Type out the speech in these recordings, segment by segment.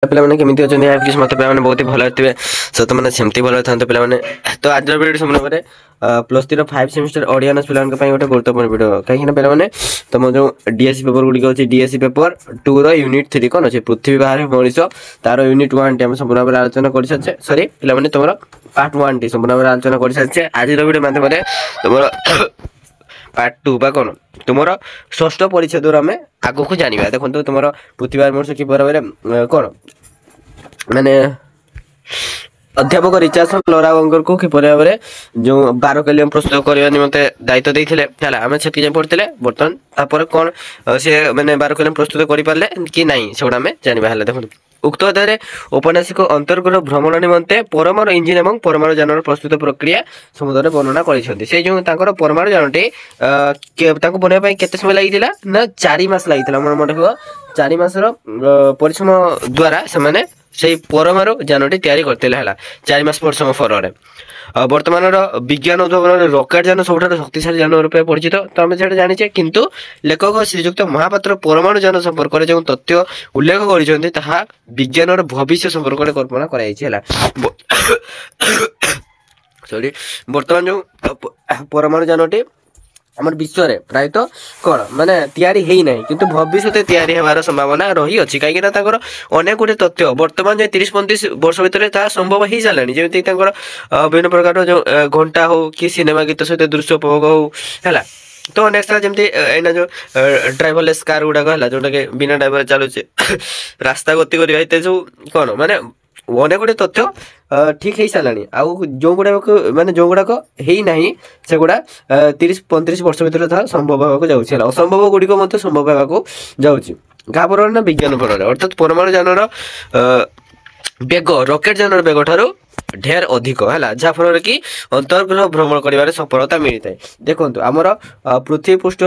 ପିଲାମାନେ କେମିତି ଅଛନ୍ତି କିଛି ମତେ ପିଲାମାନେ ବହୁତ ଭଲ ଥିବେ ସତ ମାନେ ସେମିତି ଭଲ ଥାନ୍ତେ ପିଲାମାନେ। ତ ଆଜିର ଭିଡ଼ିଓ ସମ୍ପୂର୍ଣ୍ଣ +3 ର 5 ସେମିଷ୍ଟର ଓଡ଼ିଆ ଅନର୍ସ ପିଲାଙ୍କ ପାଇଁ ଗୋଟେ ଗୁରୁତ୍ୱପୂର୍ଣ୍ଣ ଭିଡ଼ିଓ କାହିଁକି ପିଲାମାନେ ତମ ଯୋଉ DSC पेपर गुड़िक अच्छी DSC पेपर 2 रो यूनिट 3 कौन अच्छे पृथ्वी बाहर मनीष तार यूनिट 1 टी संपूर्ण भाव आलोचना कर सारे सॉरी पिलाମାନେ तुम पार्ट 1 टी संपूर्ण भाव आलोचना कर सारे आज वीडियो माध्यम तुम पार्ट 2 बा कौन तुम षष्ठ परिच्छेद आम आग को जाना देखो तुम पृथ्वी मनुष्य कि भाव कौन माने अध्यापक रिचार्डसन लोरावंकर को किपर भाव में जो 12 कैलियम प्रस्तुत करने निमंते दायित्व देते आम से पढ़ते बर्तमान तापर कौन सी मैंने 12 कैलियम प्रस्तुत कर कि नहीं से आम जानवा देखो उक्त अध्याय औपन्यासिक अंतर्ग्रह भ्रमण निमंते परमाणु इंजिन और परमाणु यान प्रस्तुत प्रक्रिया समुद्र वर्णना कर परमाणु यानटी बनवाई केते समय लगी ना 4 मास लगी मन रख 4 मासर परिश्रम द्वारा से परमाणु यानटी तैयारी करते 4 मास परिश्रम फर बर्तमान विज्ञान उद्भावन रॉकेट यान सब शक्तिशाली यान रूपे परिचित तो आम जाने किंतु लेखक श्रीजुक्त महापात्र परमाणु यान संपर्क में जो तथ्य उल्लेख कर विज्ञान भविष्य संपर्क में कल्पना कराई सॉरी बर्तमान जो परमाणु यानटी आम विश्व में प्रायतः कौन माने तैयारी है ना किंतु भविष्य तैयारी होवार संभावना रही अच्छी कहीं अनेक गुटे तथ्य बर्तमान जो 30-35 वर्ष भितर संभव हो सारे जमी विभिन्न प्रकार जो घंटा हो कि सिनेमा गीत सहित दृश्य उपभोग हो है तो नेक्स्ट जमी एना जो ड्राइवरलेस कार गुड़ाक है जोटा कि बिना ड्राइवर चलुचे रास्ता गति कर जो कौन माने अनेक गुटे तथ्य ठीक है सारे आउ जो गुड़ाक माने जो गुड़ाक है ना से गुड़ा 30-35 वर्ष भितर संभव होगा जाऊँगी असंभव गुड़िक संभव होगा जाऊँगी क्या पर ना विज्ञान पर अर्थात परमाणु यान बेग रॉकेट यान बेग ठारू ढेर अधिक है जहाँफल कि अंतर्ग्रह भ्रमण कर सफलता मिलता है देखो आमर पृथ्वी पृष्ठ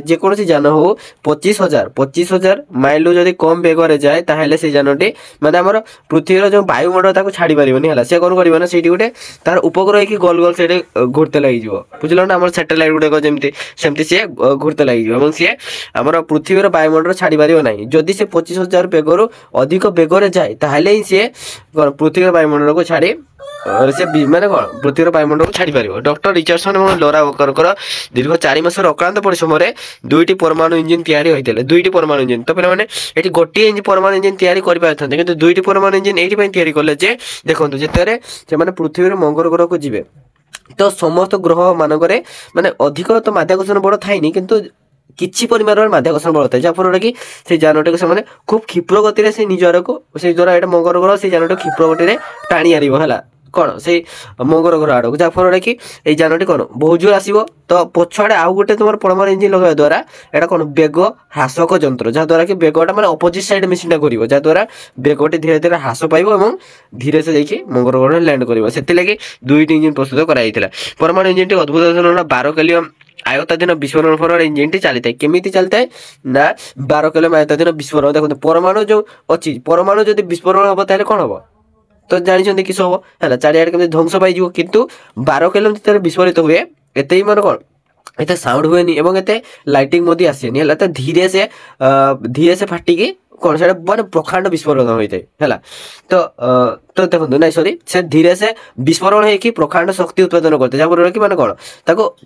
जेकोसी यान हो 25,000 माइल जदि कम बेगर जाए ताहले से यानटी माने आमर पृथ्वीर जो वायुमंडल छाड़ी पारिबनी है से कौन कर से गोटे तार उपग्रह कि गोल गोल से घूरते लगे बुझल ना आम सैटेलाइट गुड़ाक जमी सेमती सी घूरते लगे सी आम पृथ्वीर वायुमंडल छाड़ी पार ना जदि से 25,000 बेगर अधिक बेगर जाए ताहले ही सी पृथ्वीर वायुमंडल को छाड़ी से माने कौन पृथ्वीर वायुमंडल को छाड़ी पार डॉक्टर रिचार्डसन और लोरावंकर दीर्घ 4 मास अक्लांत परिश्रम में 2टी परमाणु इंजिन तैयारी होते 2टी परमाणु इंजिन तो पे ये गोटे परमाणु इंजिन तैयारी करते कि 2टी परमाणु इंजिन ये तैयारी कले देखो जिते से पृथ्वीर मंगल ग्रह को जी तो समस्त ग्रह मानक माने अधिक तो माध्याकर्षण बड़ थाई किंतु किछि परिमाण माध्याकर्षण बल था जहाँफल कि से यानटी को से खूब क्षिप्र गति से निजर को से द्वारा ये मंगल ग्रह से यानटी क्षिप्र गति टाणी आर कौन से मंगल ग्रह आड़ जहाँफल कि यानटी कौन बहुत जोर आसो तो पछुआड़े आउ गोटे तुम परमाणु इंजिन लगे द्वारा यहाँ कौन बेग ह्रासक जंत्र जहाँद्वारा कि बेगटा मैंने अपोजिट साइड मेसीनटा कर जहाँद्वारा बेगटी धीरे धीरे ह्रास पाइब और धीरे से जाकि मंगल ग्रह लैंड कर से 2टी इंजिन प्रस्तुत कराई परमाणु इंजिन टी अद्भुत 12 कैलियम आयताधीन विस्फोरण फल इंजिन टी चलता है केमी चलता है ना 12 कैलियम आयताधीन विस्फोरण देखो परमाणु जो अच्छी परमाणु जब विस्फोरण हम ताले कौन हम तो जानते किस हम है चारिआडे केମିତି ध्वंस पाइज किंतु 12 कैलियम जो विस्फोरित हुए एत ही मन कौन एत साउंड हुए एवं एत लाइटिंग आसेनी है तो धीरे से फाटिकी कौन से माने प्रखांड विस्फोरण होता है तो देखो ना सॉरी से धीरे से विस्फोरण होगी प्रखांड शक्ति उत्पादन करते जहाँ कि माने कौन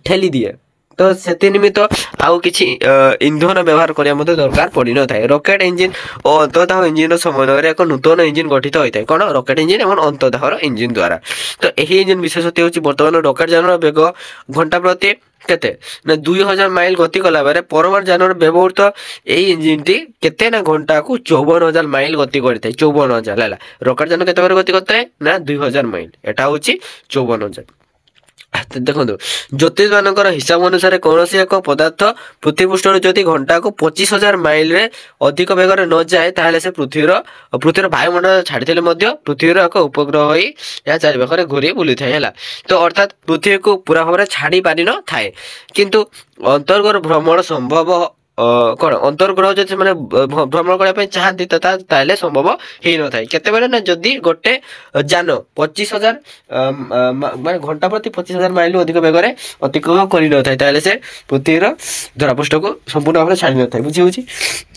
ठेली दिए तो से निमित्त आउ किसी इंधन व्यवहार करने दरकार पड़ न था रॉकेट इंजिन और अंतदाह इंजिन समन्वय एक नूतन इंजिन गठित होता है कौन रॉकेट इंजिन और अंतदाहर इंजिन द्वारा तो यही इंजिन विशेषता हूँ बर्तमान रॉकेट यान बेग घंटा प्रति केते ना 2000 माइल गति कला बेले परमाणु यान व्यवहृत यही इंजिन टी केते ना घंटा को 54,000 माइल गति करता है 54,000 है रॉकेट यान केते गति करता है ना 2000 माइल एटा हूँ 54,000 देखो ज्योतिष मान हिसाब अनुसार कौन सी एक पदार्थ पृथ्वी पृष्ठ जदि घंटा को 25,000 माइल रे अधिक बेगर न जाए ताहले से पृथ्वीर वायुमंडल छाड़ी पृथ्वीर एक उपग्रह हो या चारिपाखे घूरी बुली था तो अर्थात पृथ्वी को पूरा भाव छाड़ी पारि न थाए किंतु अंतर्ग्रह भ्रमण संभव कौन अंतर्ग्रह जो मैंने भ्रमण करने चाहती ताले संभव हो न था केते ना जदि गोटे जान 25,000 माने घंटा प्रति 25,000 माइल अधिक बेगर अतिक्रमण कर न था से पृथ्वीर धरापृष्ठ को संपूर्ण भाव छाड़ी न था बुझी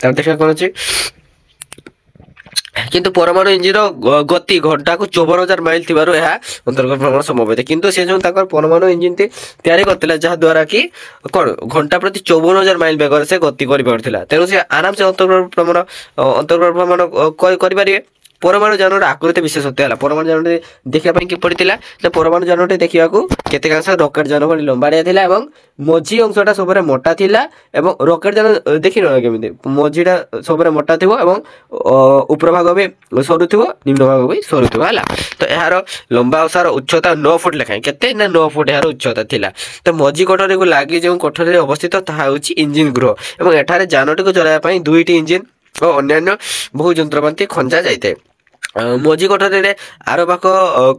देखा कौन अच्छे କିନ୍ତୁ ପରମାଣୁ ଇଞ୍ଜିନର ଗତି ଘଣ୍ଟାକୁ 54,000 ମାଇଲ ଥିବାରୁ ଏହା ଅନ୍ତର୍ଗତ ଭ୍ରମଣ ସମ୍ଭବ ହୋଇଥାଏ। କିନ୍ତୁ ସେ ଯେଉଁ ତାଙ୍କର ପରମାଣୁ ଇଞ୍ଜିନଟି ତିଆରି କରିଥିଲା ଯାହାଦ୍ୱାରା କି କ'ଣ ଘଣ୍ଟା ପ୍ରତି 54,000 ମାଇଲ ବେଗରେ ସେ ଗତି କରିପାରୁଥିଲା, ତେଣୁ ସେ ଆରାମସେ ଅନ୍ତର୍ଗତ ଭ୍ରମଣ କରିପାରିବେ। ପରମାଣୁ ଯାନର ଆକୃତି ବିଶେଷତ୍ୱ ହେଲା ପରମାଣୁ ଯାନଟି ଦେଖିବା ପାଇଁ କିପରି ଥିଲା ନା ପରମାଣୁ ଯାନଟି ଦେଖିବାକୁ କେତେକାଂଶ ରକେଟ ଯାନ ଭଳି ଲମ୍ବାଳିଆ ଥିଲା ଏବଂ ମଝି ଅଂଶଟା ସବୁରେ ମୋଟା ଥିଲା ଏବଂ ରକେଟ ଯାନ ଦେଖିନ କେମିତି ମଝିଟା ସବୁରେ ମୋଟା ଥିବ ଏବଂ ଉପର ଭାଗ ବି ସରୁ ଥିବ ନିମ୍ନ ଭାଗ ବି ସରୁ ଥିବ ହେଲା। ତ ଏହାର ଲମ୍ବା ଓସାର ଉଚ୍ଚତା 9 ଫୁଟ ଲେଖାଏଁ କେତେ ନା 9 ଫୁଟ ଏହାର ଉଚ୍ଚତା ଥିଲା। ତ ମଝି କୋଠରୀକୁ ଲାଗି ଯେଉଁ କୋଠରୀରେ ଅବସ୍ଥିତ ତାହା ହେଉଛି ଇଞ୍ଜିନ ଗୃହ ଏବଂ ଏଠାରେ ଯାନଟିକୁ ଚଳାଇବା ପାଇଁ 2ଟି ଇଞ୍ଜିନ ଓ ଅନ୍ୟାନ୍ୟ ବହୁ ଯନ୍ତ୍ରପାତି ଖଞ୍ଜା ଯାଇଥାଏ। ମଝି କୋଠରୀରେ ଆର ପାଖ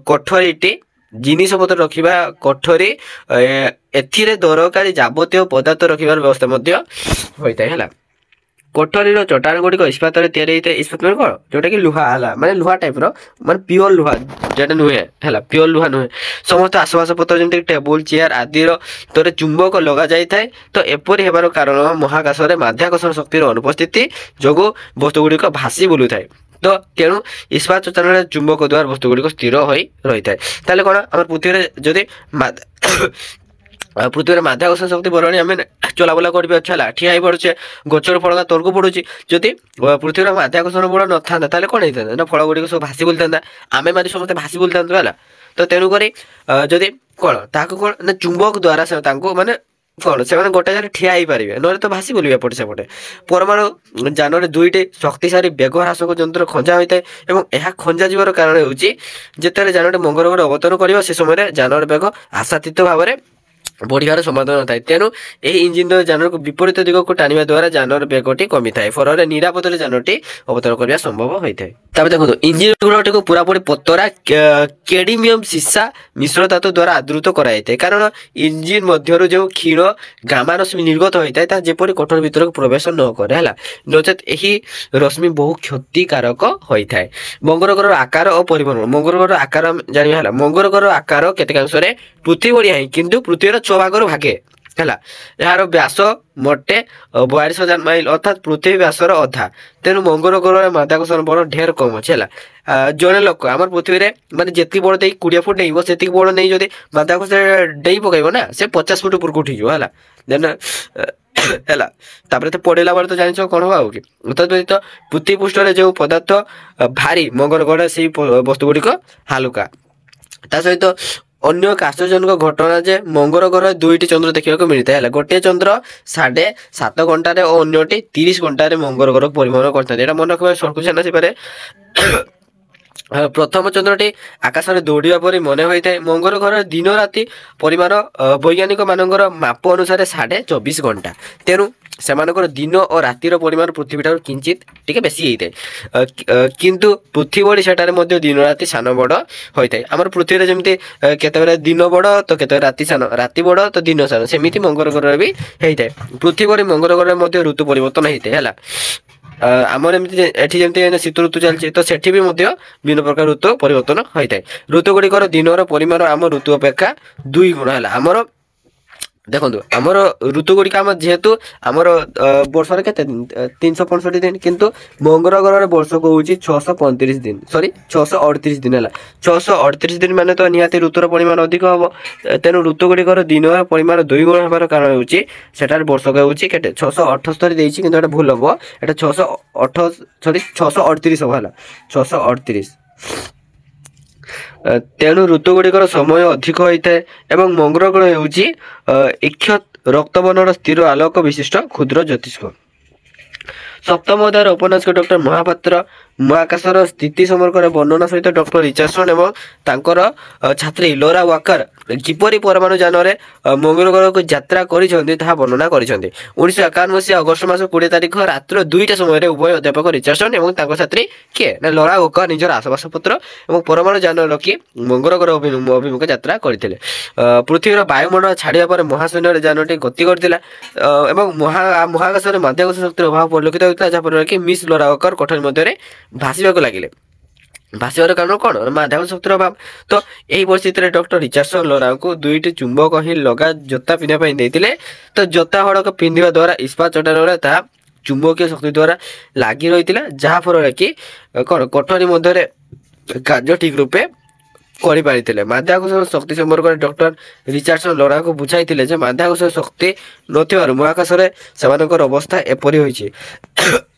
କୋଠରୀଟି ଜିନିଷ ପତ୍ର ରଖିବା କୋଠରୀ ଏଥିରେ ଦରକାରୀ ଯାବତୀୟ ପଦାର୍ଥ ରଖିବାର ବ୍ୟବସ୍ଥା ମଧ୍ୟ ହୋଇଥାଏ ହେଲା। କୋଠରୀର ଚଟାଣ ଗୁଡ଼ିକ ଇସ୍ପାତରେ ତିଆରି ହେଇଥାଏ। ଇସ୍ପାତ ମାନେ କ'ଣ ଯୋଉଟାକି ଲୁହା ହେଲା ମାନେ ଲୁହା ଟାଇପର ମାନେ ପିଓର ଲୁହା ଯେଟା ନୁହେଁ ହେଲା ପିଓର ଲୁହା ନୁହେଁ। ସମସ୍ତ ଆସବାବପତ୍ର ଯେମିତି ଟେବୁଲ ଚେୟାର ଆଦିର ତଳେ ଚୁମ୍ବକ ଲଗାଯାଇଥାଏ। ତ ଏପରି ହେବାର କାରଣ ମହାକାଶରେ ମାଧ୍ୟାକର୍ଷଣ ଶକ୍ତିର ଅନୁପସ୍ଥିତି ଯୋଗୁଁ ବସ୍ତୁ ଗୁଡ଼ିକ ଭାସି ବୁଲୁଥାଏ। ତ ତେଣୁ ଇସ୍ପାତ ଚଟାଣରେ ଚୁମ୍ବକ ଦ୍ୱାରା ବସ୍ତୁ ଗୁଡ଼ିକ ସ୍ଥିର ହୋଇ ରହିଥାଏ। ତାହେଲେ କ'ଣ ଆମର ପୃଥିବୀରେ ଯଦି ପୃଥିବୀରେ ମାଧ୍ୟାକର୍ଷଣ ଶକ୍ତି ବରଣି ଆମେ ଚଲାବୁଲା କରିପାରୁଛେ ହେଲା ଠିଆ ହେଇପାରୁଛେ ଗଛର ଫଳ ତଳକୁ ପଡ଼ୁଛି। ଯଦି ପୃଥିବୀର ମାଧ୍ୟାକର୍ଷଣ ବଳ ନଥାନ୍ତା ତାହେଲେ କ'ଣ ହେଇଥାନ୍ତା ନା ଫଳ ଗୁଡ଼ିକ ସବୁ ଭାସି ବୁଲିଥାନ୍ତା ଆମେ ମାନେ ସମସ୍ତେ ଭାସି ବୁଲିଥାନ୍ତୁ ହେଲା। ତ ତେଣୁକରି ଯଦି କ'ଣ ତାହାକୁ କ'ଣ ନା ଚୁମ୍ବକ ଦ୍ୱାରା ତାଙ୍କୁ ମାନେ କ'ଣ ସେମାନେ ଗୋଟେ ଜାଗାରେ ଠିଆ ହେଇପାରିବେ ନହେଲେ ତ ଭାସି ବୁଲିବେ ଏପଟେ ସେପଟେ। ପରମାଣୁ ଯାନରେ 2ଟି ଶକ୍ତିଶାଳୀ ବେଗ ହ୍ରାସକ ଯନ୍ତ୍ର ଖଞ୍ଜା ହୋଇଥାଏ ଏବଂ ଏହା ଖଞ୍ଜା ଯିବାର କାରଣ ହେଉଛି ଯେତେବେଳେ ଯାନଟି ମଙ୍ଗଳ ଗ୍ରହରେ ଅବତରଣ କରିବ ସେ ସମୟରେ ଯାନର ବେଗ ଆଶାତୀତ ଭାବରେ ବଢ଼ିବାର ସମ୍ଭାବନା ଥାଏ। ତେଣୁ ଏହି ଇଞ୍ଜିନ ଯାନକୁ ବିପରୀତ ଦିଗକୁ ଟାଣିବା ଦ୍ୱାରା ଯାନର ବେଗଟି କମିଥାଏ ଫଳରେ ନିରାପଦରେ ଯାନଟି ଅବତରଣ କରିବା ସମ୍ଭବ ହୋଇଥାଏ। ତାପରେ ଦେଖନ୍ତୁ ଇଞ୍ଜିନ ଗୃହଟିକୁ ପୁରାପୁରି ପତରା କେଡମିୟମ ସୀସା ମିଶ୍ର ଧାତୁ ଦ୍ୱାରା ଆଦୃତ କରାଯାଇଥାଏ କାରଣ ଇଞ୍ଜିନ ମଧ୍ୟରୁ ଯେଉଁ କ୍ଷୀଣ ଗାମା ରଶ୍ମି ନିର୍ଗତ ହୋଇଥାଏ ତାହା ଯେପରି କୋଠରୀ ଭିତରକୁ ପ୍ରବେଶ ନ କରେ ହେଲା ନଚେତ୍ ଏହି ରଶ୍ମି ବହୁ କ୍ଷତିକାରକ ହୋଇଥାଏ। ମଙ୍ଗଳ ଗ୍ରହର ଆକାର ଓ ପରିବହନ ମଙ୍ଗଳ ଗ୍ରହର ଆକାର ଜାଣିବା ହେଲା ମଙ୍ଗଳ ଗ୍ରହର ଆକାର କେତେକାଂଶରେ ପୃଥିବୀ ଭଳିଆ ହିଁ କିନ୍ତୁ ପୃଥିବୀର 6 ଭାଗରୁ ଭାଗେ ହେଲା। ଏହାର ବ୍ୟାସ ମୋଟେ 42,000 ମାଇଲ ଅର୍ଥାତ୍ ପୃଥିବୀ ବ୍ୟାସର ଅଧା। ତେଣୁ ମଙ୍ଗଳ ଗ୍ରହରେ ମାଧ୍ୟାକର୍ଷଣ ବଳ ଢେର କମ ଅଛି ହେଲା। ଜଣେ ଲୋକ ଆମର ପୃଥିବୀରେ ମାନେ ଯେତିକି ବଳ ଦେଇ 20 ଫୁଟ ଡେଇଁବ ସେତିକି ବଳ ନେଇ ଯଦି ମାଧ୍ୟାକର୍ଷଣ ଡେଇଁ ପକାଇବ ନା ସେ 50 ଫୁଟ ଉପରକୁ ଉଠିଯିବ ହେଲା ଦେନ୍ ହେଲା। ତାପରେ ତ ପଡ଼ିଲା ବେଳେ ତ ଜାଣିଛ କ'ଣ ହବ ଆଉ କି ବ୍ୟତୀତ ପୃଥିବୀ ପୃଷ୍ଠରେ ଯେଉଁ ପଦାର୍ଥ ଭାରି ମଙ୍ଗଳ ଗ୍ରହରେ ସେଇ ବସ୍ତୁ ଗୁଡ଼ିକ ହାଲୁକା। ତା ସହିତ ଅନ୍ୟ ଆଶ୍ଚର୍ଯ୍ୟଜନକ ଘଟଣା ଯେ ମଙ୍ଗଳ ଗ୍ରହରେ 2ଟି ଚନ୍ଦ୍ର ଦେଖିବାକୁ ମିଳିଥାଏ ହେଲା। ଗୋଟିଏ ଚନ୍ଦ୍ର 7.5 ଘଣ୍ଟାରେ ଓ ଅନ୍ୟଟି 30 ଘଣ୍ଟାରେ ମଙ୍ଗଳ ଗ୍ରହକୁ ପରିଭ୍ରମଣ କରିଥାନ୍ତି। ଏଇଟା ମନେ ରଖିବା ସର୍କୁଲେସନ ଆସିପାରେ। ପ୍ରଥମ ଚନ୍ଦ୍ରଟି ଆକାଶରେ ଦୌଡ଼ିବା ପରି ମନେ ହୋଇଥାଏ। ମଙ୍ଗଳ ଗ୍ରହର ଦିନ ରାତି ପରିମାଣ ବୈଜ୍ଞାନିକ ମାନଙ୍କର ମାପ ଅନୁସାରେ 24.5 ଘଣ୍ଟା। ତେଣୁ ସେମାନଙ୍କର ଦିନ ଓ ରାତିର ପରିମାଣ ପୃଥିବୀ ଠାରୁ କିଞ୍ଚିତ ଟିକେ ବେଶୀ ହେଇଥାଏ କିନ୍ତୁ ପୃଥିବୀ ଭଳି ସେଠାରେ ମଧ୍ୟ ଦିନ ରାତି ସାନ ବଡ଼ ହୋଇଥାଏ। ଆମର ପୃଥିବୀରେ ଯେମିତି କେତେବେଳେ ଦିନ ବଡ଼ ତ କେତେବେଳେ ରାତି ସାନ ରାତି ବଡ଼ ତ ଦିନ ସାନ ସେମିତି ମଙ୍ଗଳ ଗ୍ରହରେ ବି ହେଇଥାଏ। ପୃଥିବୀ ଭଳି ମଙ୍ଗଳ ଗ୍ରହରେ ମଧ୍ୟ ଋତୁ ପରିବର୍ତ୍ତନ ହେଇଥାଏ ହେଲା। ଆମର ଏମିତି ଏଠି ଯେମିତି ଶୀତ ଋତୁ ଚାଲିଛି ତ ସେଠି ବି ମଧ୍ୟ ବିଭିନ୍ନ ପ୍ରକାର ଋତୁ ପରିବର୍ତ୍ତନ ହୋଇଥାଏ। ଋତୁ ଗୁଡ଼ିକର ଦିନର ପରିମାଣ ଆମ ଋତୁ ଅପେକ୍ଷା 2 ଗୁଣ ହେଲା। ଆମର ଦେଖନ୍ତୁ ଆମର ଋତୁ ଗୁଡ଼ିକ ଆମର ଯେହେତୁ ଆମର ବର୍ଷରେ କେତେ ଦିନ 365 ଦିନ କିନ୍ତୁ ମଙ୍ଗଳ ଗ୍ରହରେ ବର୍ଷକୁ ହେଉଛି 635 ଦିନ 638 ଦିନ ହେଲା। 638 ଦିନ ମାନେ ତ ନିହାତି ଋତୁର ପରିମାଣ ଅଧିକ ହବ। ତେଣୁ ଋତୁ ଗୁଡ଼ିକର ଦିନର ପରିମାଣ 2 ଗୁଣ ହେବାର କାରଣ ହେଉଛି ସେଠାରେ ବର୍ଷକ ହେଉଛି କେତେ 678 ଦେଇଛି କିନ୍ତୁ ଏଟା ଭୁଲ ହବ ଏଟା 638 ହବ ହେଲା 638। ତେଣୁ ଋତୁ ଗୁଡ଼ିକର ସମୟ ଅଧିକ ହୋଇଥାଏ ଏବଂ ମଙ୍ଗଳ ଗ୍ରହ ହେଉଛି ଇକ୍ଷତ ରକ୍ତବର୍ଣ୍ଣର ସ୍ଥିର ଆଲୋକ ବିଶିଷ୍ଟ କ୍ଷୁଦ୍ର ଜ୍ୟୋତିଷ୍କ। ସପ୍ତମ ଅଧ୍ୟାୟର ଉପନ୍ୟାସକ ଡକ୍ଟର ମହାପାତ୍ର ମହାକାଶର ସ୍ଥିତି ସମ୍ପର୍କରେ ବର୍ଣ୍ଣନା ସହିତ ଡକ୍ଟର ରିଚାର୍ଡସନ୍ ଏବଂ ତାଙ୍କର ଛାତ୍ରୀ ଲୋରା ୱାକର କିପରି ପରମାଣୁ ଯାନରେ ମଙ୍ଗଳ ଗ୍ରହକୁ ଯାତ୍ରା କରିଛନ୍ତି ତାହା ବର୍ଣ୍ଣନା କରିଛନ୍ତି। 1951 ମସିହା ଅଗଷ୍ଟ ମାସ 20 ତାରିଖ ରାତ୍ର 2ଟା ସମୟରେ ଉଭୟ ଅଧ୍ୟାପକ ରିଚାର୍ଡସନ୍ ଏବଂ ତାଙ୍କ ଛାତ୍ରୀ କିଏ ନା ଲୋରା ୱାକର ନିଜର ଆସବାବପତ୍ର ଏବଂ ପରମାଣୁ ଯାନ ରଖି ମଙ୍ଗଳ ଗ୍ରହ ଅଭିମୁଖେ ଯାତ୍ରା କରିଥିଲେ। ପୃଥିବୀର ବାୟୁମଣ୍ଡଳ ଛାଡ଼ିବା ପରେ ମହାଶୂନ୍ୟରେ ଯାନଟି ଗତି କରିଥିଲା ଏବଂ ମହାକାଶରେ ମାଧ୍ୟାକର୍ଷଣ ଶକ୍ତିର ଅଭାବ ପରିଲକ୍ଷିତ ହୋଇଥିଲା ଯାହାଫଳରେ କି ମିସ୍ ଲୋରା ୱାକର କୋଠରୀ ମଧ୍ୟରେ ଭାସିବାକୁ ଲାଗିଲେ। ଭାସିବାର କାରଣ କ'ଣ ମାଧ୍ୟାକର୍ଷଣ ଶକ୍ତିର ଅଭାବ। ତ ଏହି ପରିସ୍ଥିତିରେ ଡକ୍ଟର ରିଚାର୍ଡସନ୍ ଲୋରାଙ୍କୁ 2ଟି ଚୁମ୍ବକ ହିଁ ଲଗା ଜୋତା ପିନ୍ଧିବା ପାଇଁ ଦେଇଥିଲେ। ତ ଜୋତା ହଳକ ପିନ୍ଧିବା ଦ୍ୱାରା ଇସ୍ପାତ ଚଟାଣରେ ତାହା ଚୁମ୍ବକୀୟ ଶକ୍ତି ଦ୍ୱାରା ଲାଗି ରହିଥିଲା, ଯାହାଫଳରେ କି କ'ଣ କୋଠରୀ ମଧ୍ୟରେ କାର୍ଯ୍ୟ ଠିକ୍ ରୂପେ କରିପାରିଥିଲେ। ମାଧ୍ୟାକର୍ଷଣ ଶକ୍ତି ସମ୍ପର୍କରେ ଡକ୍ଟର ରିଚାର୍ଡସନ ଲୋରାଙ୍କୁ ବୁଝାଇଥିଲେ ଯେ ମାଧ୍ୟାକର୍ଷଣ ଶକ୍ତି ନଥିବାରୁ ମହାକାଶରେ ସେମାନଙ୍କର ଅବସ୍ଥା ଏପରି ହୋଇଛି।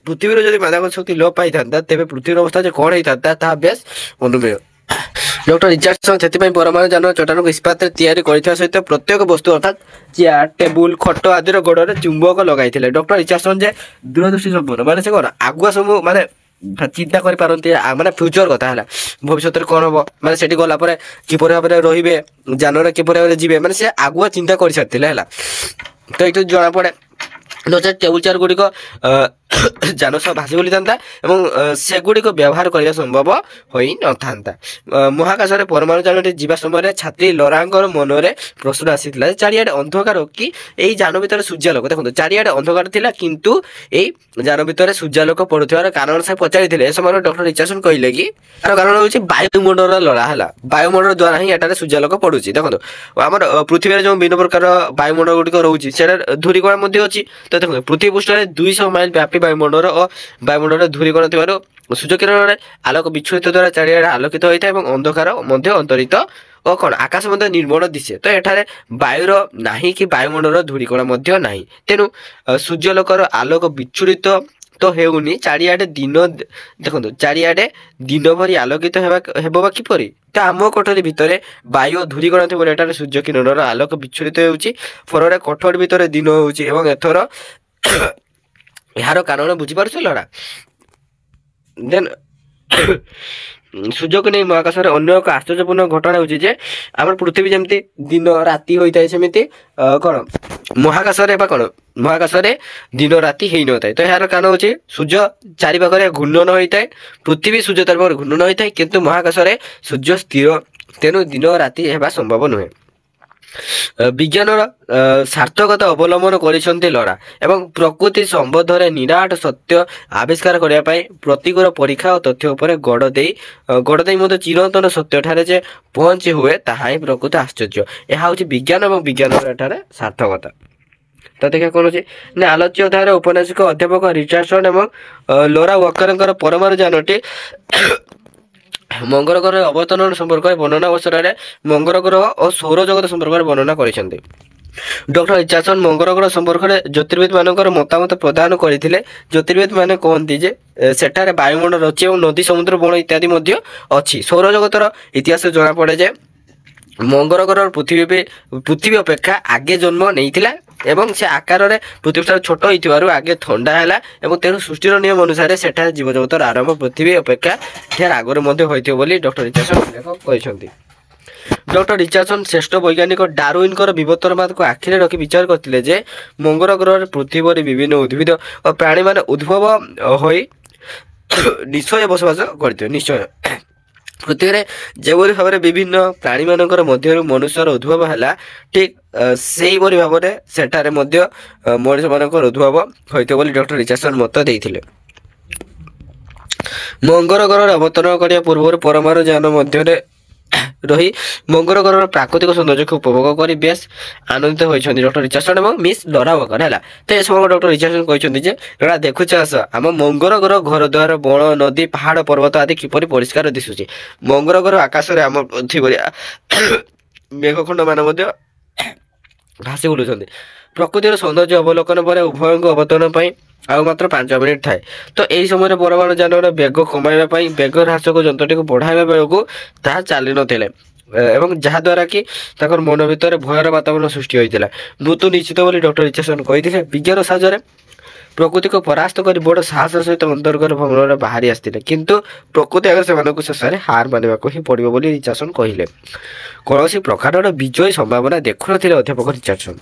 ପୃଥିବୀରୁ ଯଦି ମାଧ୍ୟାକର୍ଷଣ ଶକ୍ତି ଲୋପ ପାଇଥାନ୍ତା ତେବେ ପୃଥିବୀର ଅବସ୍ଥା ଯେ କ'ଣ ହେଇଥାନ୍ତା ତାହା ବେଶ ଅନୁମେୟ। ଡକ୍ଟର ରିଚାର୍ଡସନ ସେଥିପାଇଁ ପରମାଣୁ ଯାନ ଚଟାଣକୁ ଇସ୍ପାତରେ ତିଆରି କରିଥିବା ସହିତ ପ୍ରତ୍ୟେକ ବସ୍ତୁ ଅର୍ଥାତ୍ ଚେୟାର, ଟେବୁଲ, ଖଟ ଆଦିର ଗୋଡ଼ରେ ଚୁମ୍ବକ ଲଗାଇଥିଲେ। ଡକ୍ଟର ରିଚାର୍ଡସନ ଯେ ଦୂରଦୃଷ୍ଟି ସମ୍ପନ୍ନ, ମାନେ ସେ କ'ଣ ଆଗୁଆ ସବୁ ମାନେ ଚିନ୍ତା କରିପାରନ୍ତି, ମାନେ ଫ୍ୟୁଚର କଥା ହେଲା, ଭବିଷ୍ୟତରେ କ'ଣ ହବ, ମାନେ ସେଠି ଗଲା ପରେ କିପରି ଭାବରେ ରହିବେ, ଯାନରେ କିପରି ଭାବରେ ଯିବେ, ମାନେ ସେ ଆଗୁଆ ଚିନ୍ତା କରିସାରିଥିଲେ ହେଲା। ତ ଏଇଠୁ ଜଣାପଡ଼େ ନଚେତ୍ ଟେବୁଲ ଚେୟାର ଗୁଡ଼ିକ ଯାନ ସହ ଭାସି ବୁଲିଥାନ୍ତା ଏବଂ ସେଗୁଡ଼ିକ ବ୍ୟବହାର କରିବା ସମ୍ଭବ ହୋଇନଥାନ୍ତା। ମହାକାଶରେ ପରମାଣୁ ଯାନଟି ଯିବା ସମୟରେ ଛାତ୍ରୀ ଲୋରାଙ୍କର ମନରେ ପ୍ରଶ୍ନ ଆସିଥିଲା ଯେ ଚାରିଆଡ଼େ ଅନ୍ଧକାର କି ଏଇ ଯାନ ଭିତରେ ସୂର୍ଯ୍ୟାଲୋକ। ଦେଖନ୍ତୁ ଚାରିଆଡ଼େ ଅନ୍ଧକାର ଥିଲା କିନ୍ତୁ ଏଇ ଯାନ ଭିତରେ ସୂର୍ଯ୍ୟାଲୋକ ପଡ଼ୁଥିବାର କାରଣ ସେ ପଚାରିଥିଲେ। ଏ ସମୟରେ ଡକ୍ଟର ରିଚାର୍ଡସନ କହିଲେ କି ତାର କାରଣ ହେଉଛି ବାୟୁମଣ୍ଡଳର ଲଡ଼ା ହେଲା, ବାୟୁମଣ୍ଡଳ ଦ୍ୱାରା ହିଁ ଏଠାରେ ସୂର୍ଯ୍ୟାଲୋକ ପଡ଼ୁଛି। ଦେଖନ୍ତୁ ଆମର ପୃଥିବୀରେ ଯେଉଁ ବିଭିନ୍ନ ପ୍ରକାର ବାୟୁମଣ୍ଡଳ ଗୁଡ଼ିକ ରହୁଛି ସେଟା ଧୂଳିକଣା ମଧ୍ୟ ଅଛି। ତ ଦେଖନ୍ତୁ ପୃଥିବୀ ପୃଷ୍ଠରେ 200 ମାଇଲ ବ୍ୟାପୀ ବାୟୁମଣ୍ଡଳ ଓ ବାୟୁମଣ୍ଡଳରେ ଧୂଳିକଣ ଥିବାରୁ ସୂର୍ଯ୍ୟକିରଣରେ ଆଲୋକ ବିଚ୍ଛୁରିତ ଦ୍ୱାରା ଚାରିଆଡ଼େ ଆଲୋକିତ ହୋଇଥାଏ ଏବଂ ଅନ୍ଧକାର ମଧ୍ୟ ଅନ୍ତରିତ ଓ କ'ଣ ଆକାଶ ମଧ୍ୟ ନିର୍ମଳ ଦିଶେ। ତ ଏଠାରେ ବାୟୁର ନାହିଁ କି ବାୟୁମଣ୍ଡଳର ଧୂଳିକଣା ମଧ୍ୟ ନାହିଁ, ତେଣୁ ସୂର୍ଯ୍ୟଲୋକର ଆଲୋକ ବିଚ୍ଛୁରିତ ତ ହେଉନି, ଚାରିଆଡ଼େ ଦିନ ଦେଖନ୍ତୁ ଚାରିଆଡ଼େ ଦିନ ଭରି ଆଲୋକିତ ହେବ ବା କିପରି? ତ ଆମ କୋଠରୀ ଭିତରେ ବାୟୁ ଓ ଧୂଳିକଣା ଥିବାରୁ ଏଠାରେ ସୂର୍ଯ୍ୟ କିରଣର ଆଲୋକ ବିଚ୍ଛୁରିତ ହେଉଛି, ଫଳରେ କୋଠରୀ ଭିତରେ ଦିନ ହେଉଛି ଏବଂ ଏହାର କାରଣ ବୁଝିପାରୁଛ ଲଡ଼ା। ଦେନ୍ ସୂର୍ଯ୍ୟକୁ ନେଇ ମହାକାଶରେ ଅନ୍ୟ ଏକ ଆଶ୍ଚର୍ଯ୍ୟପୂର୍ଣ୍ଣ ଘଟଣା ହେଉଛି ଯେ ଆମର ପୃଥିବୀ ଯେମିତି ଦିନ ରାତି ହୋଇଥାଏ ସେମିତି କ'ଣ ମହାକାଶରେ ଦିନ ରାତି ହେଇନଥାଏ। ତ ଏହାର କାରଣ ହେଉଛି ସୂର୍ଯ୍ୟ ଚାରିପାଖରେ ଘୂର୍ଣ୍ଣନ ହୋଇଥାଏ, ପୃଥିବୀ ସୂର୍ଯ୍ୟ ଚାରିପାଖରେ ଘୂର୍ଣ୍ଣନ ହୋଇଥାଏ କିନ୍ତୁ ମହାକାଶରେ ସୂର୍ଯ୍ୟ ସ୍ଥିର, ତେଣୁ ଦିନ ରାତି ହେବା ସମ୍ଭବ ନୁହେଁ। ବିଜ୍ଞାନର ସାର୍ଥକତା ଅବଲମ୍ବନ କରିଛନ୍ତି ଲୋରା ଏବଂ ପ୍ରକୃତି ସମ୍ବନ୍ଧରେ ନିରାଟ ସତ୍ୟ ଆବିଷ୍କାର କରିବା ପାଇଁ ପ୍ରତିକୂଳ ପରୀକ୍ଷା ଓ ତଥ୍ୟ ଉପରେ ଗୋଡ଼ ଦେଇ ମଧ୍ୟ ଚିରନ୍ତନ ସତ୍ୟଠାରେ ଯେ ପହଞ୍ଚି ହୁଏ ତାହା ହିଁ ପ୍ରକୃତ ଆଶ୍ଚର୍ଯ୍ୟ। ଏହା ହେଉଛି ବିଜ୍ଞାନ ଏବଂ ବିଜ୍ଞାନର ଏଠାରେ ସାର୍ଥକତା। ତ ଦେଖିବା କ'ଣ ଅଛି ନା ଆଲୋଚ୍ୟ ଅଧ୍ୟାୟରେ ଔପନ୍ୟାସିକ ଅଧ୍ୟାପକ ରିଚାର୍ଡସନ ଏବଂ ଲୋରା ୱାକରଙ୍କର ପରମାଣୁ ଯାନଟି ମଙ୍ଗଳ ଗ୍ରହର ଅବତରଣ ସମ୍ପର୍କରେ ବର୍ଣ୍ଣନା ଅବସରରେ ମଙ୍ଗଳ ଗ୍ରହ ଓ ସୌରଜଗତ ସମ୍ପର୍କରେ ବର୍ଣ୍ଣନା କରିଛନ୍ତି। ଡକ୍ଟର ରିଚାର୍ଡସନ ମଙ୍ଗଳ ଗ୍ରହ ସମ୍ପର୍କରେ ଜ୍ୟୋତିର୍ବିଦ ମାନଙ୍କର ମତାମତ ପ୍ରଦାନ କରିଥିଲେ। ଜ୍ୟୋତିର୍ବିଦ ମାନେ କହନ୍ତି ଯେ ସେଠାରେ ବାୟୁମଣ୍ଡଳ ଅଛି ଏବଂ ନଦୀ, ସମୁଦ୍ର, ବଣ ଇତ୍ୟାଦି ମଧ୍ୟ ଅଛି। ସୌରଜଗତର ଇତିହାସ ଜଣାପଡ଼େ ଯେ ମଙ୍ଗଳ ଗ୍ରହର ପୃଥିବୀ ଅପେକ୍ଷା ଆଗେ ଜନ୍ମ ନେଇଥିଲା ଏବଂ ସେ ଆକାରରେ ପୃଥିବୀଠାରୁ ଛୋଟ ହୋଇଥିବାରୁ ଆଗେ ଥଣ୍ଡା ହେଲା ଏବଂ ତେଣୁ ସୃଷ୍ଟିର ନିୟମ ଅନୁସାରେ ସେଠାରେ ଜୀବଜଗତର ଆରମ୍ଭ ପୃଥିବୀ ଅପେକ୍ଷା ଏହାର ଆଗରୁ ମଧ୍ୟ ହୋଇଥିବ ବୋଲି ଡକ୍ଟର ରିଚାର୍ଡସନ ଉଲ୍ଲେଖ କରିଛନ୍ତି। ଡକ୍ଟର ରିଚାର୍ଡସନ ଶ୍ରେଷ୍ଠ ବୈଜ୍ଞାନିକ ଡାରୱିନଙ୍କର ବିବର୍ତ୍ତନବାଦକୁ ଆଖିରେ ରଖି ବିଚାର କରିଥିଲେ ଯେ ମଙ୍ଗଳ ଗ୍ରହରେ ପୃଥିବୀରେ ବିଭିନ୍ନ ଉଦ୍ଭିଦ ଓ ପ୍ରାଣୀମାନେ ଉଦ୍ଭବ ହୋଇ ନିଶ୍ଚୟ ବସବାସ କରିଥିବେ। ନିଶ୍ଚୟ ପୃଥିବୀରେ ଯେଭଳି ଭାବରେ ବିଭିନ୍ନ ପ୍ରାଣୀମାନଙ୍କର ମଧ୍ୟରୁ ମନୁଷ୍ୟର ଉଦ୍ଭବ ହେଲା ଠିକ୍ ସେହିପରି ଭାବରେ ସେଠାରେ ମଧ୍ୟ ମଣିଷମାନଙ୍କର ଉଦ୍ଭବ ହୋଇଥିବ ବୋଲି ଡକ୍ଟର ରିଚାର୍ଡସନ ମତ ଦେଇଥିଲେ। ମଙ୍ଗଳ ଗ୍ରହରେ ଅବତରଣ କରିବା ପୂର୍ବରୁ ପରମାଣୁ ଯାନ ମଧ୍ୟରେ ରହି ମଙ୍ଗଳ ଗ୍ରହର ପ୍ରାକୃତିକ ସୌନ୍ଦର୍ଯ୍ୟକୁ ଉପଭୋଗ କରି ବେଶ ଆନନ୍ଦିତ ହୋଇଛନ୍ତି ଡକ୍ଟର ରିଚାର୍ଡସନ ଏବଂ ମିସ୍ ଲୋରା ୱାକର ହେଲା। ତ ଏ ସମୟରେ ଡକ୍ଟର ରିଚାର୍ଡସନ କହିଛନ୍ତି ଯେ ଏଗୁଡ଼ା ଦେଖୁଛ ଆସ ଆମ ମଙ୍ଗଳ ଗ୍ରହ ଘର ଦ୍ୱାର, ବଣ, ନଦୀ, ପାହାଡ଼, ପର୍ବତ ଆଦି କିପରି ପରିଷ୍କାର ଦିଶୁଛି। ମଙ୍ଗଳ ଗ୍ରହ ଆକାଶରେ ଆମ ପୃଥିବୀ ମେଘଖଣ୍ଡ ମାନ ମଧ୍ୟ ଭାସି ବୁଲୁଛନ୍ତି। ପ୍ରକୃତିର ସୌନ୍ଦର୍ଯ୍ୟ ଅବଲୋକନ ପରେ ଉଭୟଙ୍କ ଅବତରଣ ପାଇଁ ଆଉ ମାତ୍ର 5 ମିନିଟ୍ ଥାଏ। ତ ଏହି ସମୟରେ ପରମାଣୁ ଯାନର ବେଗ କମାଇବା ପାଇଁ ବେଗ ହ୍ରାସକ ଯନ୍ତ୍ରଟିକୁ ବଢ଼ାଇବା ବେଳକୁ ତାହା ଚାଲିନଥିଲେ ଏବଂ ଯାହାଦ୍ୱାରା କି ତାଙ୍କର ମନ ଭିତରେ ଭୟର ବାତାବରଣ ସୃଷ୍ଟି ହୋଇଥିଲା। ମୃତ୍ୟୁ ନିଶ୍ଚିତ ବୋଲି ଡକ୍ଟର ରିଚାର୍ଡସନ କହିଥିଲେ। ବିଜ୍ଞାନ ସାହାଯ୍ୟରେ ପ୍ରକୃତିକୁ ପରାସ୍ତ କରି ବଡ଼ ସାହସର ସହିତ ଅନ୍ତର୍ଗତ ଭ୍ରମଣରେ ବାହାରି ଆସିଥିଲେ କିନ୍ତୁ ପ୍ରକୃତି ଆଗରେ ସେମାନଙ୍କୁ ଶେଷରେ ହାର ମାନିବାକୁ ହିଁ ପଡ଼ିବ ବୋଲି ରିଚାର୍ଡସନ କହିଲେ। କୌଣସି ପ୍ରକାରର ବିଜୟ ସମ୍ଭାବନା ଦେଖୁନଥିଲେ ଅଧ୍ୟାପକ ରିଚାର୍ଡସନ।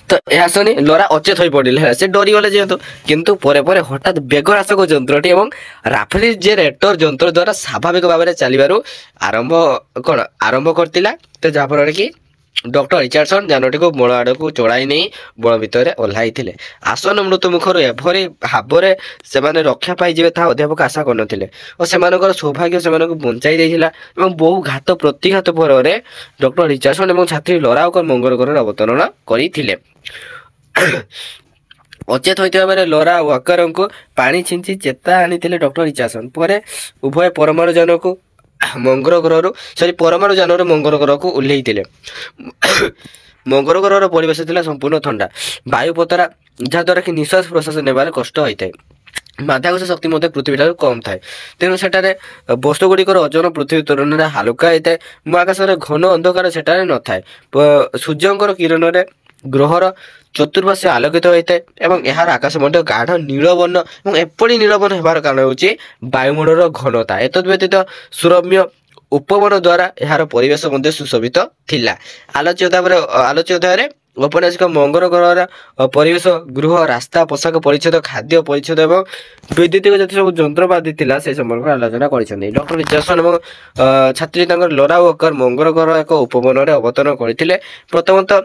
ତ ଏହା ଶୁଣି ଲୋରା ଅଚେତ ହୋଇ ପଡ଼ିଲେ, ସେ ଡରିଗଲେ ଯେହେତୁ, କିନ୍ତୁ ପରେ ପରେ ହଠାତ୍ ବେଗ ହ୍ରାସକ ଯନ୍ତ୍ରଟି ଏବଂ ରାଫ୍ରିଜେରେଟର ଯନ୍ତ୍ର ଦ୍ୱାରା ସ୍ୱାଭାବିକ ଭାବରେ ଚାଲିବାରୁ ଆରମ୍ଭ କରିଥିଲା। ତ ଯାହାଫଳରେ କି ଡକ୍ଟର ରିଚାର୍ଡସନ ଯାନଟିକୁ ବଣ ଆଡ଼କୁ ଚଳାଇ ନେଇ ବଣ ଭିତରେ ଓହ୍ଲାଇଥିଲେ। ଆସନ୍ନ ମୃତ୍ୟୁ ମୁଖରୁ ଏଭଳି ଭାବରେ ସେମାନେ ରକ୍ଷା ପାଇଯିବେ ତାହା ଅଧ୍ୟାପକ ଆଶା କରିନଥିଲେ ଓ ସେମାନଙ୍କର ସୌଭାଗ୍ୟ ସେମାନଙ୍କୁ ବଞ୍ଚାଇ ଦେଇଥିଲା ଏବଂ ବହୁ ଘାତ ପ୍ରତିଘାତ ଫଳରେ ଡକ୍ଟର ରିଚାର୍ଡସନ ଏବଂ ଛାତ୍ରୀ ଲୋରା ୱାକର ମଙ୍ଗଳ ଗ୍ରହରେ ଅବତରଣ କରିଥିଲେ। ଅଚେତ ହୋଇଥିବା ବେଳେ ଲୋରା ୱାକରଙ୍କୁ ପାଣି ଛିଞ୍ଚି ଚେତା ଆଣିଥିଲେ ଡକ୍ଟର ରିଚାର୍ଡସନ୍। ପରେ ଉଭୟ ପରମାଣୁ ଯାନରୁ ମଙ୍ଗଳ ଗ୍ରହକୁ ଓହ୍ଲେଇଥିଲେ। ମଙ୍ଗଳ ଗ୍ରହର ପରିବେଶ ଥିଲା ସମ୍ପୂର୍ଣ୍ଣ ଥଣ୍ଡା, ବାୟୁ ପତରା, ଯାହାଦ୍ୱାରା କି ନିଶ୍ୱାସ ପ୍ରଶ୍ୱାସ ନେବାରେ କଷ୍ଟ ହୋଇଥାଏ। ମାଧ୍ୟାକର୍ଷଣ ଶକ୍ତି ମଧ୍ୟ ପୃଥିବୀଠାରୁ କମ୍ ଥାଏ, ତେଣୁ ସେଠାରେ ବସ୍ତୁ ଗୁଡ଼ିକର ଓଜନ ପୃଥିବୀ ତୁଳନାରେ ହାଲୁକା ହୋଇଥାଏ। ମହାକାଶରେ ଘନ ଅନ୍ଧକାର ସେଠାରେ ନଥାଏ। ସୂର୍ଯ୍ୟଙ୍କର କିରଣରେ ଗ୍ରହର ଚତୁର୍ପାର୍ଶ୍ୱ ଆଲୋକିତ ହୋଇଥାଏ ଏବଂ ଏହାର ଆକାଶ ମଧ୍ୟ ଗାଢ଼ ନୀଳବର୍ଣ୍ଣ ଏବଂ ଏପରି ନୀଳବର୍ଣ୍ଣ ହେବାର କାରଣ ହେଉଛି ବାୟୁମଣ୍ଡଳର ଘନତା। ଏତଦ୍ ବ୍ୟତୀତ ସୁରମ୍ୟ ଉପବନ ଦ୍ୱାରା ଏହାର ପରିବେଶ ମଧ୍ୟ ସୁଶୋଭିତ ଥିଲା। ଆଲୋଚ୍ୟ ଅଧ୍ୟାୟରେ ଔପନ୍ୟାସିକ ମଙ୍ଗଳ ଗ୍ରହର ପରିବେଶ, ଗୃହ, ରାସ୍ତା, ପୋଷାକ ପରିଚ୍ଛଦ, ଖାଦ୍ୟ ପରିଚ୍ଛଦ ଏବଂ ବୈଦ୍ୟୁତିକ ଯେତେ ସବୁ ଯନ୍ତ୍ରପାତି ଥିଲା ସେ ସମ୍ପର୍କରେ ଆଲୋଚନା କରିଛନ୍ତି। ଡକ୍ଟର ରିଚାର୍ଡସନ୍ ଏବଂ ଛାତ୍ରୀ ତାଙ୍କର ଲୋରା ୱାକର ମଙ୍ଗଳ ଗ୍ରହର ଏକ ଉପବନରେ ଅବତରଣ କରିଥିଲେ। ପ୍ରଥମତଃ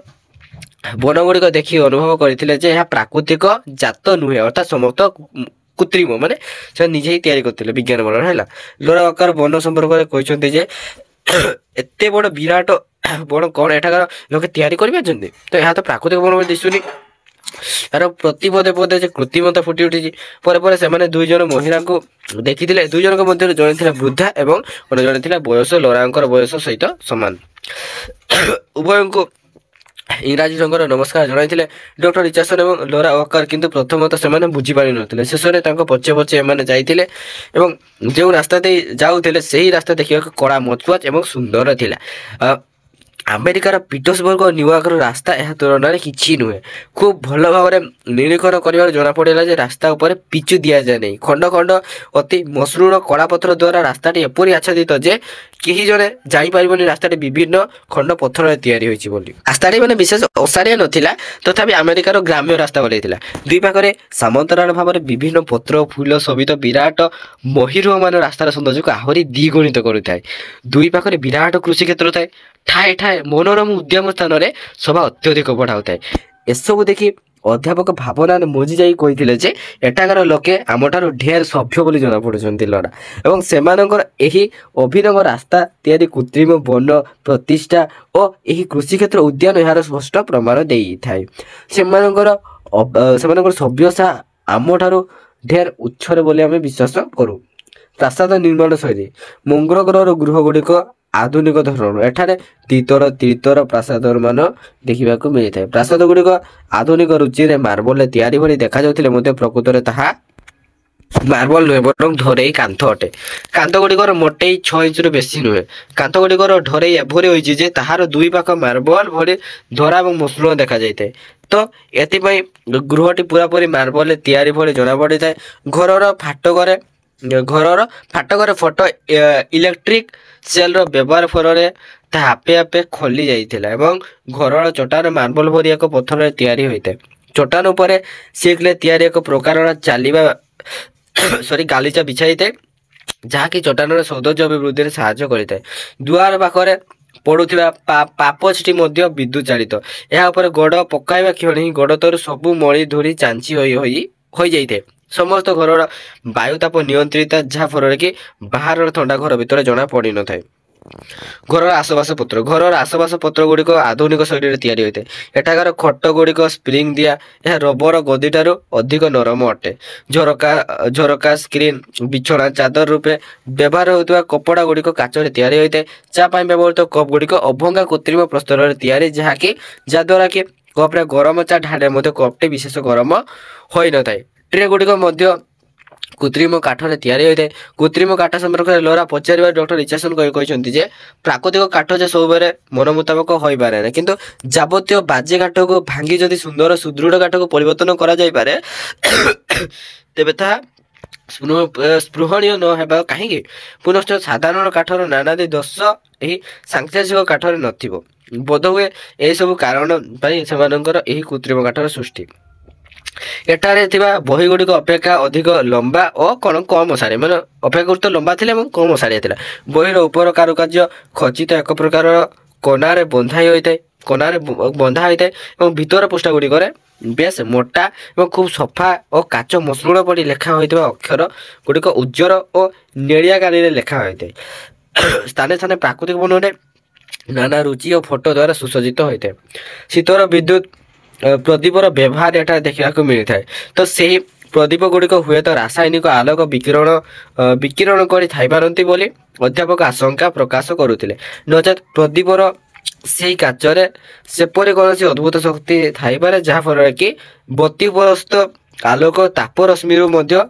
ବନ ଗୁଡ଼ିକ ଦେଖି ଅନୁଭବ କରିଥିଲେ ଯେ ଏହା ପ୍ରାକୃତିକ ଜାତ ନୁହେଁ, ଅର୍ଥାତ୍ ସମସ୍ତ କୃତ୍ରିମ, ମାନେ ସେ ନିଜେ ହିଁ ତିଆରି କରିଥିଲେ ବିଜ୍ଞାନ ବଳରେ ହେଲା। ଲୋରା ୱାକର ବନ ସମ୍ପର୍କରେ କହିଛନ୍ତି ଯେ ଏତେ ବଡ଼ ବିରାଟ ବଣ କ'ଣ ଏଠାକାର ଲୋକେ ତିଆରି କରିପାରୁଛନ୍ତି? ତ ଏହା ତ ପ୍ରାକୃତିକ ବନ ଦିଶୁନି, ଏହାର ପ୍ରତି ପଦେ ପଦେ ଯେ କୃତ୍ରିମତା ଫୁଟି ଉଠିଛି। ପରେ ପରେ ସେମାନେ ଦୁଇ ଜଣ ମହିଳାଙ୍କୁ ଦେଖିଥିଲେ। ଦୁଇ ଜଣଙ୍କ ମଧ୍ୟରୁ ଜଣେ ଥିଲା ବୃଦ୍ଧା ଏବଂ ଅନ୍ୟ ଜଣେ ଥିଲା ବୟସ ଲୋରାଙ୍କର ବୟସ ସହିତ ସମାନ। ଉଭୟଙ୍କୁ ଇଂରାଜୀ ଢଙ୍ଗରେ ନମସ୍କାର ଜଣାଇଥିଲେ ଡକ୍ଟର ରିଚାର୍ଡସନ୍ ଏବଂ ଲୋରା ୱାକର। କିନ୍ତୁ ପ୍ରଥମତଃ ସେମାନେ ବୁଝିପାରିନଥିଲେ। ଶେଷରେ ତାଙ୍କ ପଛେ ପଛେ ଏମାନେ ଯାଇଥିଲେ ଏବଂ ଯେଉଁ ରାସ୍ତା ଦେଇ ଯାଉଥିଲେ ସେହି ରାସ୍ତା ଦେଖିବାକୁ କଡ଼ା, ମଜବୁତ ଏବଂ ସୁନ୍ଦର ଥିଲା। ଆମେରିକାର ପିଟର୍ସବର୍ଗ ଓ ନ୍ୟୁୟର୍କର ରାସ୍ତା ଏହା ତୁଳନାରେ କିଛି ନୁହେଁ। ଖୁବ୍ ଭଲ ଭାବରେ ନିରୀକ୍ଷଣ କରିବାରୁ ଜଣାପଡ଼ିଲା ଯେ ରାସ୍ତା ଉପରେ ପିଚୁ ଦିଆଯାଏ ନାହିଁ। ଖଣ୍ଡ ଖଣ୍ଡ ଅତି ମସୃଣ କଳା ପଥର ଦ୍ୱାରା ରାସ୍ତାଟି ଏପରି ଆଚ୍ଛାଦିତ ଯେ କେହି ଜଣେ ଜାଣିପାରିବନି ରାସ୍ତାଟି ବିଭିନ୍ନ ଖଣ୍ଡ ପଥରରେ ତିଆରି ହୋଇଛି ବୋଲି। ରାସ୍ତାଟି ମାନେ ବିଶେଷ ଓସାରିଆ ନଥିଲା, ତଥାପି ଆମେରିକାର ଗ୍ରାମ୍ୟ ରାସ୍ତା ଭଳି ଥିଲା। ଦୁଇ ପାଖରେ ସମାନ୍ତରାଳ ଭାବରେ ବିଭିନ୍ନ ପତ୍ର ଫୁଲ ଶୋଭିତ ବିରାଟ ମହୀରୁହମାନ ରାସ୍ତାର ସୌନ୍ଦର୍ଯ୍ୟକୁ ଆହୁରି ଦ୍ୱିଗୁଣିତ କରିଥାଏ। ଦୁଇ ପାଖରେ ବିରାଟ କୃଷି କ୍ଷେତ୍ର ଥାଏ। ଠାଏ ଠାଏ ମନୋରମ ଉଦ୍ୟାନ ସ୍ଥାନରେ ଶୋଭା ଅତ୍ୟଧିକ ବଢ଼ାଉଥାଏ। ଏସବୁ ଦେଖି ଅଧ୍ୟାପକ ଭାବନାଥ ମୋଜି ଯାଇ କହିଥିଲେ ଯେ ଏଠାକାର ଲୋକେ ଆମଠାରୁ ଢେର ସଭ୍ୟ ବୋଲି ଜଣାପଡ଼ୁଛନ୍ତି ଲୋରା, ଏବଂ ସେମାନଙ୍କର ଏହି ଅଭିନବ ରାସ୍ତା ତିଆରି, କୃତ୍ରିମ ବନ ପ୍ରତିଷ୍ଠା ଓ ଏହି କୃଷିକ୍ଷେତ୍ର ଉଦ୍ୟାନ ଏହାର ସ୍ପଷ୍ଟ ପ୍ରମାଣ ଦେଇଥାଏ। ସେମାନଙ୍କର ସଭ୍ୟତା ଆମଠାରୁ ଢେର ଉଚ୍ଚରେ ବୋଲି ଆମେ ବିଶ୍ୱାସ କରୁ। ପ୍ରାସାଦ ନିର୍ମାଣ ଶୈଳୀ। ମଙ୍ଗଳ ଗ୍ରହର ଗୃହ ଗୁଡ଼ିକ ଆଧୁନିକ ଧରଣର। ଏଠାରେ ତ୍ରିତଳ ପ୍ରାସାଦ ମାନ ଦେଖିବାକୁ ମିଳିଥାଏ। ପ୍ରାସାଦ ଗୁଡ଼ିକ ଆଧୁନିକ ରୁଚିରେ ମାର୍ବଲରେ ତିଆରି ଭଳି ଦେଖାଯାଉଥିଲେ ମଧ୍ୟ ପ୍ରକୃତରେ ତାହା ମାର୍ବଲ ନୁହେଁ, ବରଂ ଢରେଇ କାନ୍ଥ ଅଟେ। କାନ୍ଥ ଗୁଡ଼ିକର ମୋଟେଇ 6 ଇଞ୍ଚରୁ ବେଶୀ ନୁହେଁ। କାନ୍ଥ ଗୁଡ଼ିକର ଢରେଇ ଏଭଳି ହୋଇଛି ଯେ ତାହାର ଦୁଇ ପାଖ ମାର୍ବଲ ଭଳି ଧରା ଏବଂ ମସୃଣ ଦେଖାଯାଇଥାଏ। ତ ଏଥିପାଇଁ ଗୃହଟି ପୁରାପୁରି ମାର୍ବଲରେ ତିଆରି ଭଳି ଜଣାପଡ଼ିଥାଏ। ଘରର ଫାଟକରେ ଫଟୋ ଇଲେକ୍ଟ୍ରିକ ସେଲ୍ର ବ୍ୟବହାର ଫଳରେ ତାହା ଆପେ ଆପେ ଖୋଲି ଯାଇଥିଲା ଏବଂ ଘରର ଚଟାଣ ମାର୍ବଲ ଭଳି ଏକ ପଥରରେ ତିଆରି ହୋଇଥାଏ। ଚଟାଣ ଉପରେ ଶିଖରେ ତିଆରି ଏକ ପ୍ରକାରର ଗାଲିଚା ବିଛାଇଥାଏ, ଯାହାକି ଚଟାଣର ସୌନ୍ଦର୍ଯ୍ୟ ଅଭିବୃଦ୍ଧିରେ ସାହାଯ୍ୟ କରିଥାଏ। ଦୁଆର ପାଖରେ ପଡୁଥିବା ପାପୋଛଟି ମଧ୍ୟ ବିଦ୍ୟୁତ ଚାଳିତ। ଏହା ଉପରେ ଗୋଡ଼ ପକାଇବା କ୍ଷଣି ଗୋଡ଼ ତଳୁ ସବୁ ମଳି ଧୂଳି ଚାଞ୍ଚି ହୋଇଯାଇଥାଏ। ସମସ୍ତ ଘରର ବାୟୁତାପ ନିୟନ୍ତ୍ରିତ, ଯାହା ଫଳରେ କି ବାହାରର ଥଣ୍ଡା ଘର ଭିତରେ ଜଣା ପଡ଼ିନଥାଏ। ଘରର ଆସବାସ ପତ୍ର ଗୁଡ଼ିକ ଆଧୁନିକ ଶୈଳୀରେ ତିଆରି ହୋଇଥାଏ। ଏଠାକାର ଖଟ ଗୁଡ଼ିକ ସ୍ପ୍ରିଙ୍ଗ ଦିଆ, ଏହା ରବର ଗଦିଠାରୁ ଅଧିକ ନରମ ଅଟେ। ଝରକା, ସ୍କ୍ରିନ୍, ବିଛଣା ଚାଦର ରୂପେ ବ୍ୟବହାର ହେଉଥିବା କପଡ଼ା ଗୁଡ଼ିକ କାଚରେ ତିଆରି ହୋଇଥାଏ। ଚା ପାଇଁ ବ୍ୟବହୃତ କପ୍ ଗୁଡ଼ିକ ଅଭଙ୍ଗା କୃତ୍ରିମ ପ୍ରସ୍ତରରେ ତିଆରି, ଯାହାଦ୍ୱାରା କି କପ୍ରେ ଗରମ ଚା ଢାଳିଲେ ମଧ୍ୟ କପ୍ଟି ବିଶେଷ ଗରମ ହୋଇନଥାଏ। ଟ୍ରେ ଗୁଡ଼ିକ ମଧ୍ୟ କୃତ୍ରିମ କାଠରେ ତିଆରି ହୋଇଥାଏ। କୃତ୍ରିମ କାଠ ସମ୍ପର୍କରେ ଲୋରା ପଚାରିବା ଡକ୍ଟର ରିଚାର୍ଡସନ୍ କହିଛନ୍ତି ଯେ ପ୍ରାକୃତିକ କାଠ ଯେ ସବୁବେଳେ ମନ ମୁତାବକ ହୋଇପାରେ ନାହିଁ, କିନ୍ତୁ ଯାବତୀୟ ବାଜେ କାଠକୁ ଭାଙ୍ଗି ଯଦି ସୁନ୍ଦର ସୁଦୃଢ଼ କାଠକୁ ପରିବର୍ତ୍ତନ କରାଯାଇପାରେ ତେବେ ତାହା ସ୍ପୃହଣୀୟ ନ ହେବା କାହିଁକି? ପୁନଶ୍ଚ ସାଧାରଣ କାଠର ନାନାଦି ଦୋଷ ଏହି ସାଂସାରିକ କାଠରେ ନଥିବ। ବୋଧହୁଏ ଏହିସବୁ କାରଣ ପାଇଁ ସେମାନଙ୍କର ଏହି କୃତ୍ରିମ କାଠର ସୃଷ୍ଟି। ଏଠାରେ ଥିବା ବହି ଗୁଡ଼ିକ ଅପେକ୍ଷା ଅଧିକ ଲମ୍ବା ଓ କମ୍ ଓସାରିଆ, ମାନେ ଅପେକ୍ଷାକୃତ ଲମ୍ବା ଥିଲା ଏବଂ କମ୍ ଓସାରିଆ ଥିଲା। ବହିର ଉପର କାରୁକାର୍ଯ୍ୟ ଖଚିତ ଏକ ପ୍ରକାର କନାରେ ବନ୍ଧା ହୋଇଥାଏ ଏବଂ ଭିତର ପୃଷ୍ଠା ଗୁଡ଼ିକରେ ବେଶ ମୋଟା ଏବଂ ଖୁବ୍ ସଫା ଓ କାଚ ମସୃଣ ପରି ଲେଖା ହୋଇଥିବା ଅକ୍ଷର ଗୁଡ଼ିକ ଉଜ୍ଜଳ ଓ ନେଳିଆ ଗାଲିରେ ଲେଖା ହୋଇଥାଏ। ସ୍ଥାନେ ସ୍ଥାନେ ପ୍ରାକୃତିକ ବର୍ଣ୍ଣରେ ନାନା ରୁଚି ଓ ଫଟୋ ଦ୍ୱାରା ସୁସଜ୍ଜିତ ହୋଇଥାଏ। ଶୀତଳ ବିଦ୍ୟୁତ ପ୍ରଦୀପର ବ୍ୟବହାର ଏଠାରେ ଦେଖିବାକୁ ମିଳିଥାଏ। ତ ସେହି ପ୍ରଦୀପ ଗୁଡ଼ିକ ହୁଏତ ରାସାୟନିକ ଆଲୋକ ବିକିରଣ କରି ଥାଇପାରନ୍ତି ବୋଲି ଅଧ୍ୟାପକ ଆଶଙ୍କା ପ୍ରକାଶ କରୁଥିଲେ। ନଚେତ୍ ପ୍ରଦୀପର ସେହି କାଚରେ ସେପରି କୌଣସି ଅଦ୍ଭୁତ ଶକ୍ତି ଥାଇପାରେ ଯାହାଫଳରେ କି ବତିପ୍ରସ୍ତ ଆଲୋକ ତାପ ରଶ୍ମିରୁ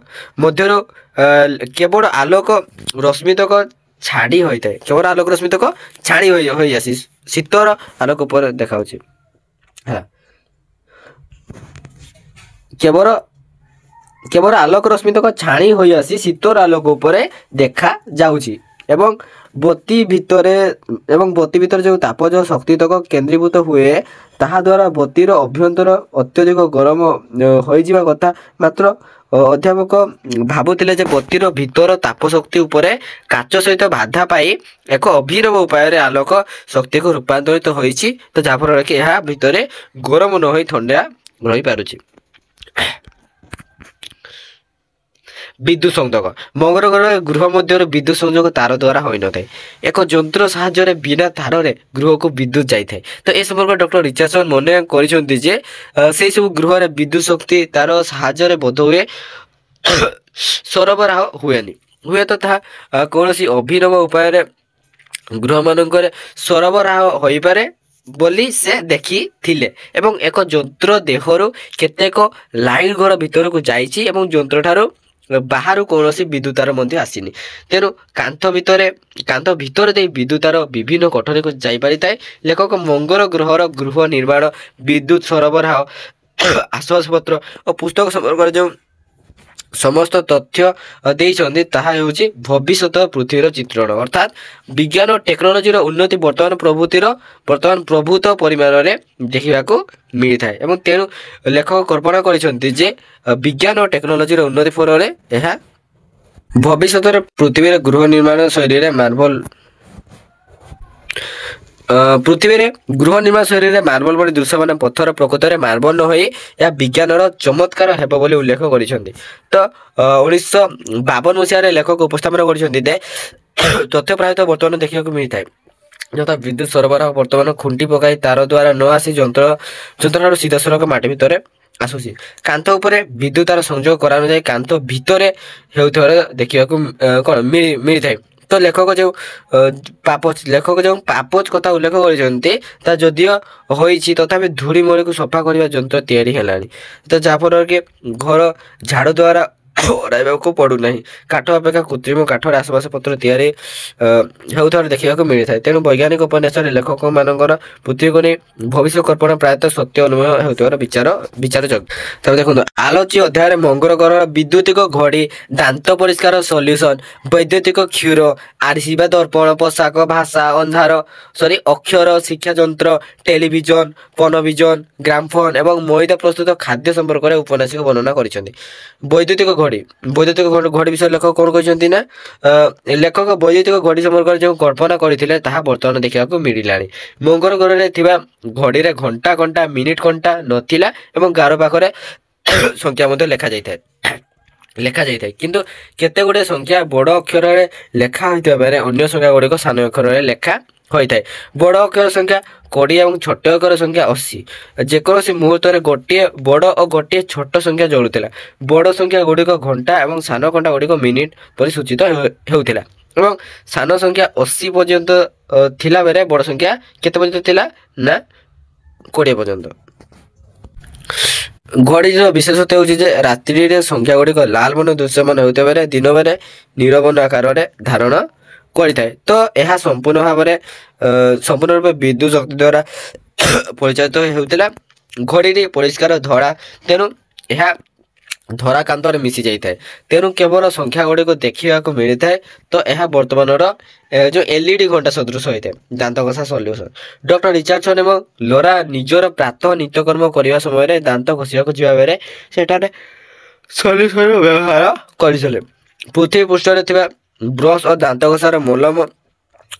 ମଧ୍ୟରୁ କେବଳ ଆଲୋକ ରଶ୍ମିତକ ଛାଡ଼ି ହୋଇଥାଏ। କେବଳ ଆଲୋକ ରଶ୍ମିତକ ଛାଡ଼ି ହୋଇ ଆସି ଶୀତର ଆଲୋକ ଉପରେ ଦେଖାଉଛି। କେବଳ ଆଲୋକ ରଶ୍ମିତକ ଛାଣି ହୋଇ ଆସି ଶୀତର ଆଲୋକ ଉପରେ ଦେଖା ଯାଉଛି ଏବଂ ବତି ଭିତରେ ଯେଉଁ ତାପଜ ଶକ୍ତିତକ କେନ୍ଦ୍ରୀଭୂତ ହୁଏ ତାହା ଦ୍ୱାରା ବତିର ଅଭ୍ୟନ୍ତର ଅତ୍ୟଧିକ ଗରମ ହୋଇଯିବା କଥା। ମାତ୍ର ଅଧ୍ୟାପକ ଭାବୁଥିଲେ ଯେ ବତିର ଭିତର ତାପ ଶକ୍ତି ଉପରେ କାଚ ସହିତ ବାଧା ପାଇ ଏକ ଅଭିନବ ଉପାୟରେ ଆଲୋକ ଶକ୍ତିକୁ ରୂପାନ୍ତରିତ ହୋଇଛି, ତ ଯାହାଫଳରେ କି ଏହା ଭିତରେ ଗରମ ନ ହୋଇ ଥଣ୍ଡା ରହିପାରୁଛି। ବିଦ୍ୟୁତ ସଂଯୋଗ। ମଙ୍ଗଳ ଗ୍ରହରେ ଗୃହ ମଧ୍ୟରେ ବିଦ୍ୟୁତ ସଂଯୋଗ ତାର ଦ୍ୱାରା ହୋଇନଥାଏ। ଏକ ଯନ୍ତ୍ର ସାହାଯ୍ୟରେ ବିନା ତାରରେ ଗୃହକୁ ବିଦ୍ୟୁତ ଯାଇଥାଏ। ତ ଏ ସମ୍ପର୍କରେ ଡକ୍ଟର ରିଚାର୍ଡସନ୍ ମନେ କରିଛନ୍ତି ଯେ ସେହି ସବୁ ଗୃହରେ ବିଦ୍ୟୁତ ଶକ୍ତି ତାର ସାହାଯ୍ୟରେ ବୋଧହୁଏ ସରବରାହ ହୁଏନି। ହୁଏତ ତାହା କୌଣସି ଅଭିନବ ଉପାୟରେ ଗୃହମାନଙ୍କରେ ସରବରାହ ହୋଇପାରେ ବୋଲି ସେ ଦେଖିଥିଲେ ଏବଂ ଏକ ଯନ୍ତ୍ର ଦେହରୁ କେତେକ ଲାଇନ ଘର ଭିତରକୁ ଯାଇଛି ଏବଂ ଯନ୍ତ୍ରଠାରୁ ବାହାରୁ କୌଣସି ବିଦ୍ୟୁତ ତାର ମଧ୍ୟ ଆସିନି। ତେଣୁ କାନ୍ଥ ଭିତରେ ଦେଇ ବିଦ୍ୟୁତ ତାର ବିଭିନ୍ନ କୋଠରୀକୁ ଯାଇପାରିଥାଏ। ଲେଖକ ମଙ୍ଗଳ ଗ୍ରହର ଗୃହ ନିର୍ମାଣ, ବିଦ୍ୟୁତ ସରବରାହ, ଆସବାବପତ୍ର ଓ ପୁସ୍ତକ ସମ୍ପର୍କରେ ଯେଉଁ ସମସ୍ତ ତଥ୍ୟ ଦେଇଛନ୍ତି ତାହା ହେଉଛି ଭବିଷ୍ୟତ ପୃଥିବୀର ଚିତ୍ରଣ। ଅର୍ଥାତ୍ ବିଜ୍ଞାନ ଓ ଟେକ୍ନୋଲୋଜିର ଉନ୍ନତି ବର୍ତ୍ତମାନ ପ୍ରଭୂତ ପରିମାଣରେ ଦେଖିବାକୁ ମିଳିଥାଏ ଏବଂ ତେଣୁ ଲେଖକ କଳ୍ପନା କରିଛନ୍ତି ଯେ ବିଜ୍ଞାନ ଓ ଟେକ୍ନୋଲୋଜିର ଉନ୍ନତି ଫଳରେ ଏହା ଭବିଷ୍ୟତରେ ପୃଥିବୀରେ ଗୃହ ନିର୍ମାଣ ଶୈଳୀରେ ମାର୍ବଲ ଭଳି ଦୃଶ୍ୟମାନ ପଥର ପ୍ରକୃତରେ ମାର୍ବଲ ନ ହୋଇ ଏହା ବିଜ୍ଞାନର ଚମତ୍କାର ହେବ ବୋଲି ଉଲ୍ଲେଖ କରିଛନ୍ତି। ତ 1952 ମସିହାରେ ଲେଖକ ଉପସ୍ଥାପନ କରିଛନ୍ତି ଯେ ତଥ୍ୟ ପ୍ରାୟତଃ ବର୍ତ୍ତମାନ ଦେଖିବାକୁ ମିଳିଥାଏ, ଯଥା ବିଦ୍ୟୁତ ସରବରାହ ବର୍ତ୍ତମାନ ଖୁଣ୍ଟି ପକାଇ ତାର ଦ୍ୱାରା ନ ଆସି ଯନ୍ତ୍ରଠାରୁ ସିଧାସଳଖ ମାଟି ଭିତରେ ଆସୁଛି। କାନ୍ଥ ଉପରେ ବିଦ୍ୟୁତ ତାର ସଂଯୋଗ କରାନଯାଇ କାନ୍ଥ ଭିତରେ ହେଉଥିବାର ଦେଖିବାକୁ ମିଳିଥାଏ। ତ ଲେଖକ ଯେଉଁ ପାପୋଛ କଥା ଉଲ୍ଲେଖ କରିଛନ୍ତି ତା ଯଦିଓ ହୋଇଛି, ତଥାପି ଧୂଳି ମଳିକୁ ସଫା କରିବା ଯନ୍ତ୍ର ତିଆରି ହେଲାଣି। ତ ଯାହାଫଳରେ କି ଘର ଝାଡୁ ଦ୍ୱାରା ହରାଇବାକୁ ପଡୁନାହିଁ। କାଠ ଅପେକ୍ଷା କୃତ୍ରିମ କାଠରେ ଆସବାବପତ୍ର ତିଆରି ହେଉଥିବାର ଦେଖିବାକୁ ମିଳିଥାଏ। ତେଣୁ ବୈଜ୍ଞାନିକ ଉପନ୍ୟାସରେ ଲେଖକମାନଙ୍କର ପୃଥିବୀକୁ ନେଇ ଭବିଷ୍ୟ କଳ୍ପନା ପ୍ରାୟତଃ ସତ୍ୟ ଅନୁଭବ ହେଉଥିବାର ବିଚାରଯୋଗ୍ୟ। ତାପରେ ଦେଖନ୍ତୁ, ଆଲୋଚ୍ୟ ଅଧ୍ୟାୟରେ ମଙ୍ଗଳ ଗ୍ରହର ବୈଦ୍ୟୁତିକ ଘଡ଼ି, ଦାନ୍ତ ପରିଷ୍କାର ସଲ୍ୟୁସନ, ବୈଦ୍ୟୁତିକ କ୍ଷୁର, ଆରିସି ବା ଦର୍ପଣ, ପୋଷାକ, ଭାଷା, ଅକ୍ଷର, ଶିକ୍ଷା ଯନ୍ତ୍ର, ଟେଲିଭିଜନ, ପନଭିଜନ, ଗ୍ରାମଫୋନ ଏବଂ ମଇଦା ପ୍ରସ୍ତୁତ ଖାଦ୍ୟ ସମ୍ପର୍କରେ ଉପନ୍ୟାସିକ ବର୍ଣ୍ଣନା କରିଛନ୍ତି। ବୈଦ୍ୟୁତିକ ଘଡ଼ି ବିଷୟରେ ଲେଖକ କଣ କହିଛନ୍ତି ନା, ଲେଖକ ବୈଦ୍ୟୁତିକ ଘଡ଼ି ସମ୍ପର୍କରେ ଯେଉଁ କଳ୍ପନା କରିଥିଲେ ତାହା ବର୍ତ୍ତମାନ ଦେଖିବାକୁ ମିଳିଲାଣି। ମଙ୍ଗଳ ଗ୍ରହରେ ଥିବା ଘଡ଼ିରେ ଘଣ୍ଟା କଣ୍ଟା, ମିନିଟ କଣ୍ଟା ନଥିଲା ଏବଂ ଗାର ପାଖରେ ସଂଖ୍ୟା ମଧ୍ୟ ଲେଖାଯାଇଥାଏ। କିନ୍ତୁ କେତେ ଗୁଡ଼ିଏ ସଂଖ୍ୟା ବଡ଼ ଅକ୍ଷରରେ ଲେଖା ହୋଇଥିବା ବେଳେ ଅନ୍ୟ ସଂଖ୍ୟା ଗୁଡ଼ିକ ସାନ ଅକ୍ଷରରେ ଲେଖା ହୋଇଥାଏ। ବଡ଼ ଅକ୍ଷର ସଂଖ୍ୟା 20 ଏବଂ ଛୋଟ ଅକ୍ଷର ସଂଖ୍ୟା 80। ଯେକୌଣସି ମୁହୂର୍ତ୍ତରେ ଗୋଟିଏ ବଡ଼ ଓ ଗୋଟିଏ ଛୋଟ ସଂଖ୍ୟା ଯୋଡୁଥିଲା। ବଡ଼ ସଂଖ୍ୟା ଗୁଡ଼ିକ ଘଣ୍ଟା ଏବଂ ସାନ ଘଣ୍ଟା ଗୁଡ଼ିକ ମିନିଟ ପରି ସୂଚିତ ହେଉଥିଲା ଏବଂ ସାନ ସଂଖ୍ୟା 80 ପର୍ଯ୍ୟନ୍ତ ଥିଲା ବେଳେ ବଡ଼ ସଂଖ୍ୟା କେତେ ପର୍ଯ୍ୟନ୍ତ ଥିଲା ନା 20 ପର୍ଯ୍ୟନ୍ତ। ଘଡ଼ିର ବିଶେଷତ୍ୱ ହେଉଛି ଯେ ରାତ୍ରିରେ ସଂଖ୍ୟା ଗୁଡ଼ିକ ଲାଲ ବର୍ଣ୍ଣ ଦୃଶ୍ୟମାନ ହେଉଥିବା ବେଳେ ଦିନ ବେଳେ ନୀଳବର୍ଣ୍ଣ ଆକାରରେ ଧାରଣ କରିଥାଏ। ତ ଏହା ସମ୍ପୂର୍ଣ୍ଣ ରୂପେ ବିଦ୍ୟୁତ ଶକ୍ତି ଦ୍ୱାରା ପରିଚାଳିତ ହେଉଥିଲା। ଘଡ଼ିଟି ପରିଷ୍କାର ଧଳା, ତେଣୁ ଏହା ଧରା କାନ୍ଥରେ ମିଶି ଯାଇଥାଏ। ତେଣୁ କେବଳ ସଂଖ୍ୟା ଗୁଡ଼ିକୁ ଦେଖିବାକୁ ମିଳିଥାଏ। ତ ଏହା ବର୍ତ୍ତମାନର ଯେଉଁ LED ଘଣ୍ଟା ସଦୃଶ ହୋଇଥାଏ। ଦାନ୍ତଘଷା ସଲ୍ୟୁସନ। ଡକ୍ଟର ରିଚାର୍ଡସନ୍ ଏବଂ ଲୋରା ନିଜର ପ୍ରାତଃ ନିତ୍ୟକର୍ମ କରିବା ସମୟରେ ଦାନ୍ତ ଘଷିବାକୁ ଯିବା ବେଳେ ସେଠାରେ ସଲ୍ୟୁସନର ବ୍ୟବହାର କରିଥିଲେ। ପୃଥିବୀ ପୃଷ୍ଠରେ ଥିବା ବ୍ରଶ ଓ ଦାନ୍ତଘଷାର ମଲମ